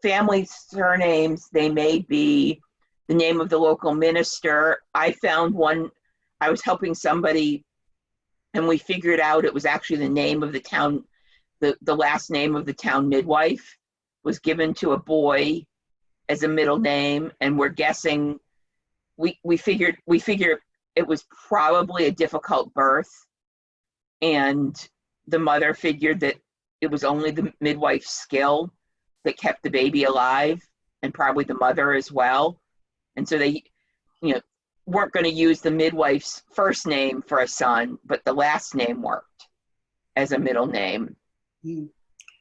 family surnames. They may be the name of the local minister. I found one, I was helping somebody, and we figured out it was actually the name of the town, the last name of the town midwife was given to a boy as a middle name, and we're guessing, we figured it was probably a difficult birth. And the mother figured that it was only the midwife's skill that kept the baby alive, and probably the mother as well. And so they, weren't going to use the midwife's first name for a son, but the last name worked as a middle name.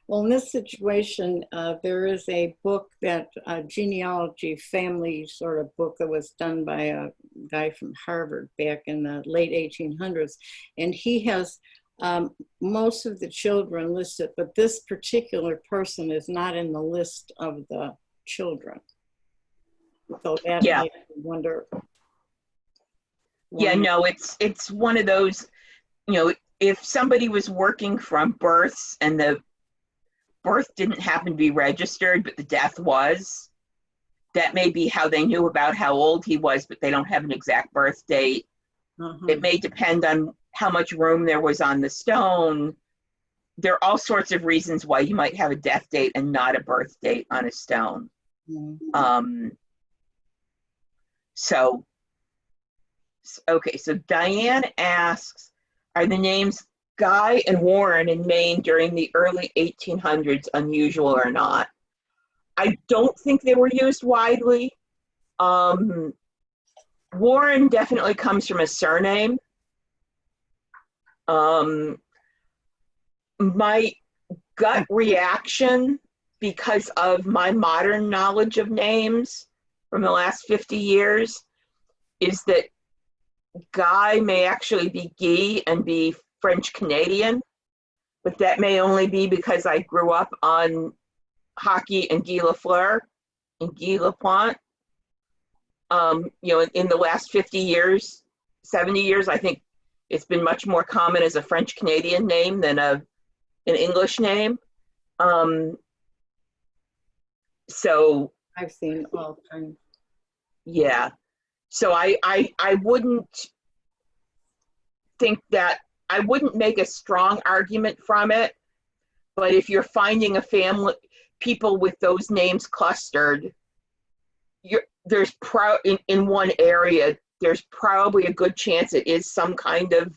Well, in this situation, there is a book that genealogy family sort of book that was done by a guy from Harvard back in the late 1800s. And he has most of the children listed, but this particular person is not in the list of the children. So that Yeah. makes me wonder. Yeah, why- no, it's one of those, you know, if somebody was working from births and the birth didn't happen to be registered, but the death was, that may be how they knew about how old he was, but they don't have an exact birth date. It may depend on how much room there was on the stone. There are all sorts of reasons why you might have a death date and not a birth date on a stone. So, okay, so Diane asks, are the names Guy and Warren in Maine during the early 1800s unusual or not? I don't think they were used widely. Warren definitely comes from a surname. My gut reaction, because of my modern knowledge of names from the last 50 years, is that Guy may actually be Guy and be French Canadian, but that may only be because I grew up on hockey and Guy Lafleur and Guy Laplante. You know, in the last 50 years, 70 years, I think it's been much more common as a French Canadian name than an English name. So I've seen all kinds. yeah, so I wouldn't think that, I wouldn't make a strong argument from it, but if you're finding a family, people with those names clustered, there's in one area, there's probably a good chance it is some kind of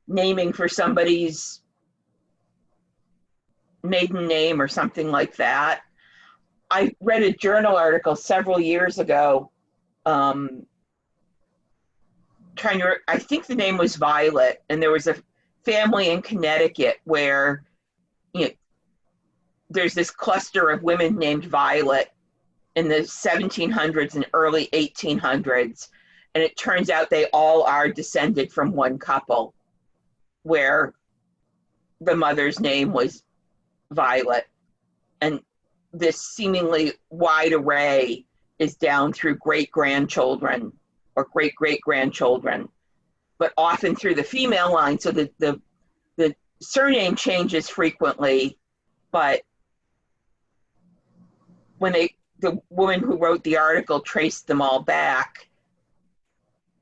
naming for somebody's maiden name or something like that. I read a journal article several years ago, I think the name was Violet, and there was a family in Connecticut where, you know, there's this cluster of women named Violet in the 1700s and early 1800s, and it turns out they all are descended from one couple where the mother's name was Violet, and this seemingly wide array is down through great-grandchildren or great-great-grandchildren, but often through the female line, so the surname changes frequently, but when the woman who wrote the article traced them all back,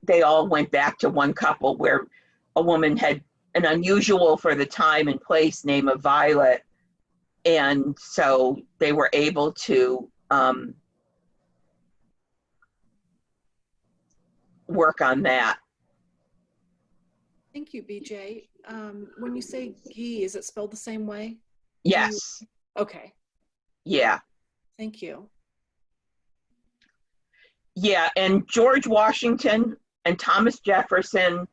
they all went back to one couple where a woman had an unusual for the time and place name of Violet, and so they were able to work on that. Thank you, BJ. When you say Guy, is it spelled the same way? Yes. Okay. Yeah. Thank you. Yeah, and George Washington and Thomas Jefferson.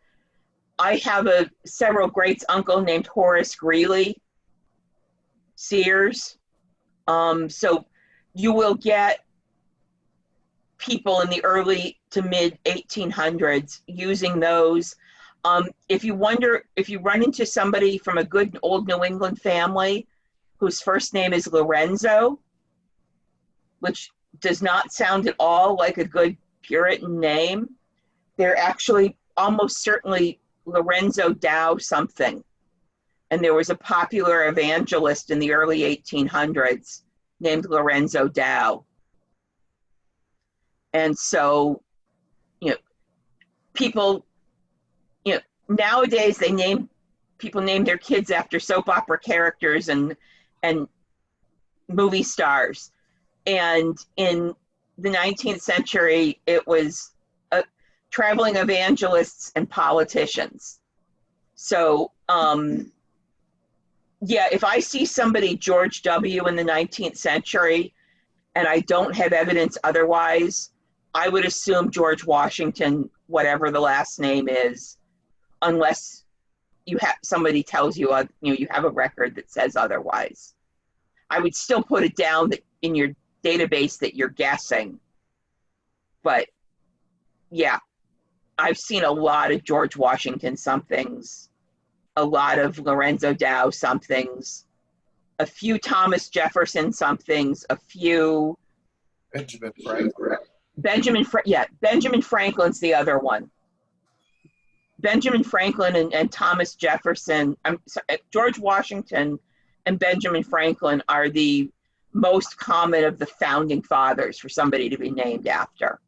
I have several greats uncle named Horace Greeley Sears. So you will get people in the early to mid 1800s using those. If you run into somebody from a good old New England family whose first name is Lorenzo, which does not sound at all like a good Puritan name, they're actually almost certainly Lorenzo Dow something. And there was a popular evangelist in the early 1800s named Lorenzo Dow. And so, you know, people, you know, nowadays people name their kids after soap opera characters and movie stars. And in the 19th century, it was traveling evangelists and politicians. So, yeah, if I see somebody George W. in the 19th century and I don't have evidence otherwise, I would assume George Washington, whatever the last name is, unless somebody tells you, you have a record that says otherwise. I would still put it down in your database that you're guessing. But yeah, I've seen a lot of George Washington somethings, a lot of Lorenzo Dow somethings, a few Thomas Jefferson somethings, a few Benjamin Franklin. Benjamin Franklin's the other one. Benjamin Franklin and Thomas Jefferson, George Washington and Benjamin Franklin are the most common of the founding fathers for somebody to be named after.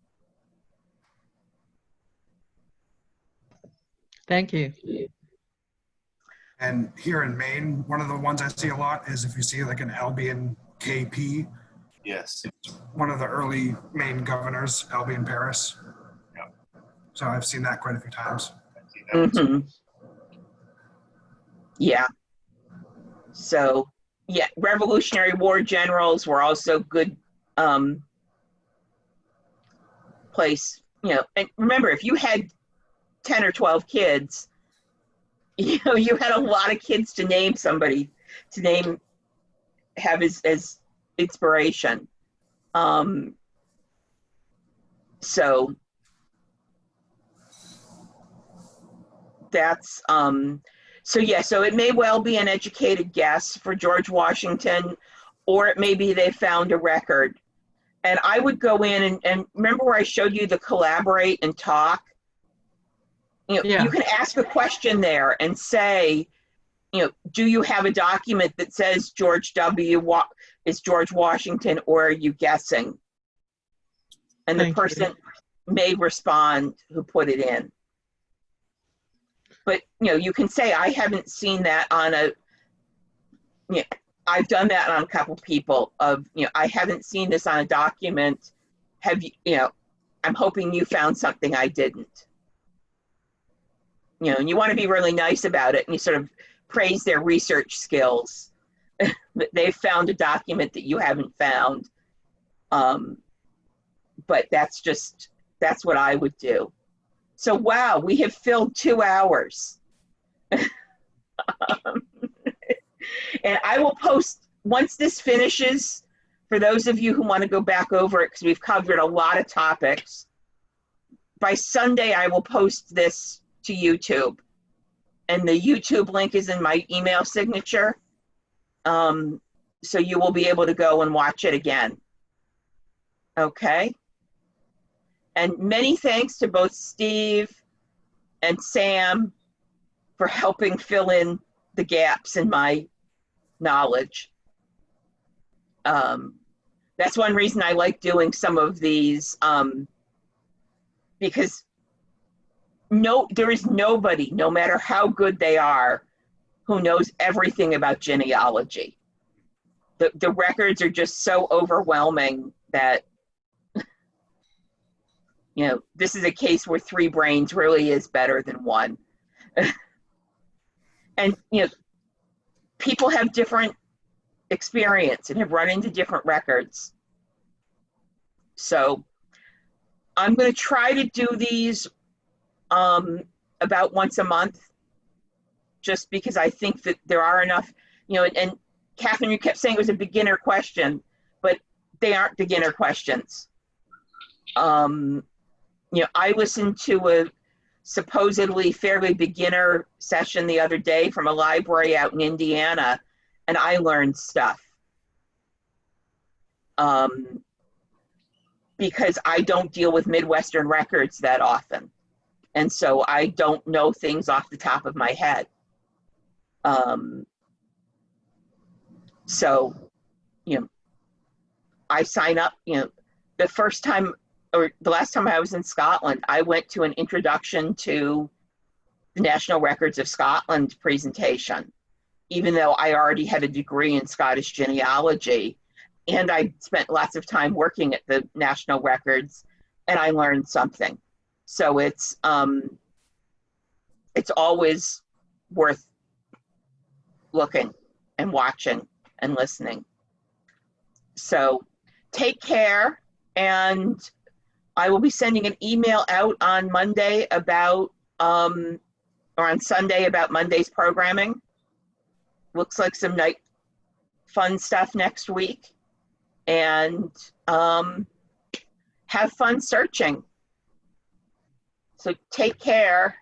Thank you. And here in Maine, one of the ones I see a lot is if you see like an Albion KP, Yes. one of the early Maine governors, Albion Paris. Yep. So I've seen that quite a few times. Mhm. Yeah. So, yeah, Revolutionary War generals were also good place, you know, and remember, if you had 10 or 12 kids, you know, you had a lot of kids to name somebody, to name, have as inspiration. So that's, so yeah, so it may well be an educated guess for George Washington, or it may be they found a record. And I would go in and remember where I showed you the collaborate and talk? You know, Yeah. you can ask a question there and say, you know, do you have a document that says George W. is George Washington, or are you guessing? And the Thank you. person may respond who put it in. But, you know, you can say, I haven't seen that on a, you know, I've done that on a couple people of, you know, I haven't seen this on a document. Have you, you know, I'm hoping you found something I didn't. You know, and you want to be really nice about it, and you sort of praise their research skills. That they've found a document that you haven't found. But that's what I would do. So, wow, we have filled 2 hours. And I will post, once this finishes, for those of you who want to go back over it, because we've covered a lot of topics, by Sunday I will post this to YouTube. And the YouTube link is in my email signature. So you will be able to go and watch it again. Okay. And many thanks to both Steve and Sam for helping fill in the gaps in my knowledge. That's one reason I like doing some of these, because there is nobody, no matter how good they are, who knows everything about genealogy. The records are just so overwhelming that, you know, this is a case where 3 brains really is better than 1. And, you know, people have different experience and have run into different records. So I'm going to try to do these about once a month, just because I think that there are enough, you know, and Catherine, you kept saying it was a beginner question, but they aren't beginner questions. You know, I listened to a supposedly fairly beginner session the other day from a library out in Indiana, and I learned stuff. Because I don't deal with Midwestern records that often. And so I don't know things off the top of my head. So, you know, I sign up, you know, the first time, or the last time I was in Scotland, I went to an introduction to the National Records of Scotland presentation, even though I already had a degree in Scottish genealogy, and I spent lots of time working at the National Records, and I learned something. So it's always worth looking and watching and listening. So take care, and I will be sending an email out on Monday about, or on Sunday about Monday's programming. Looks like some nice fun stuff next week. And have fun searching. So take care.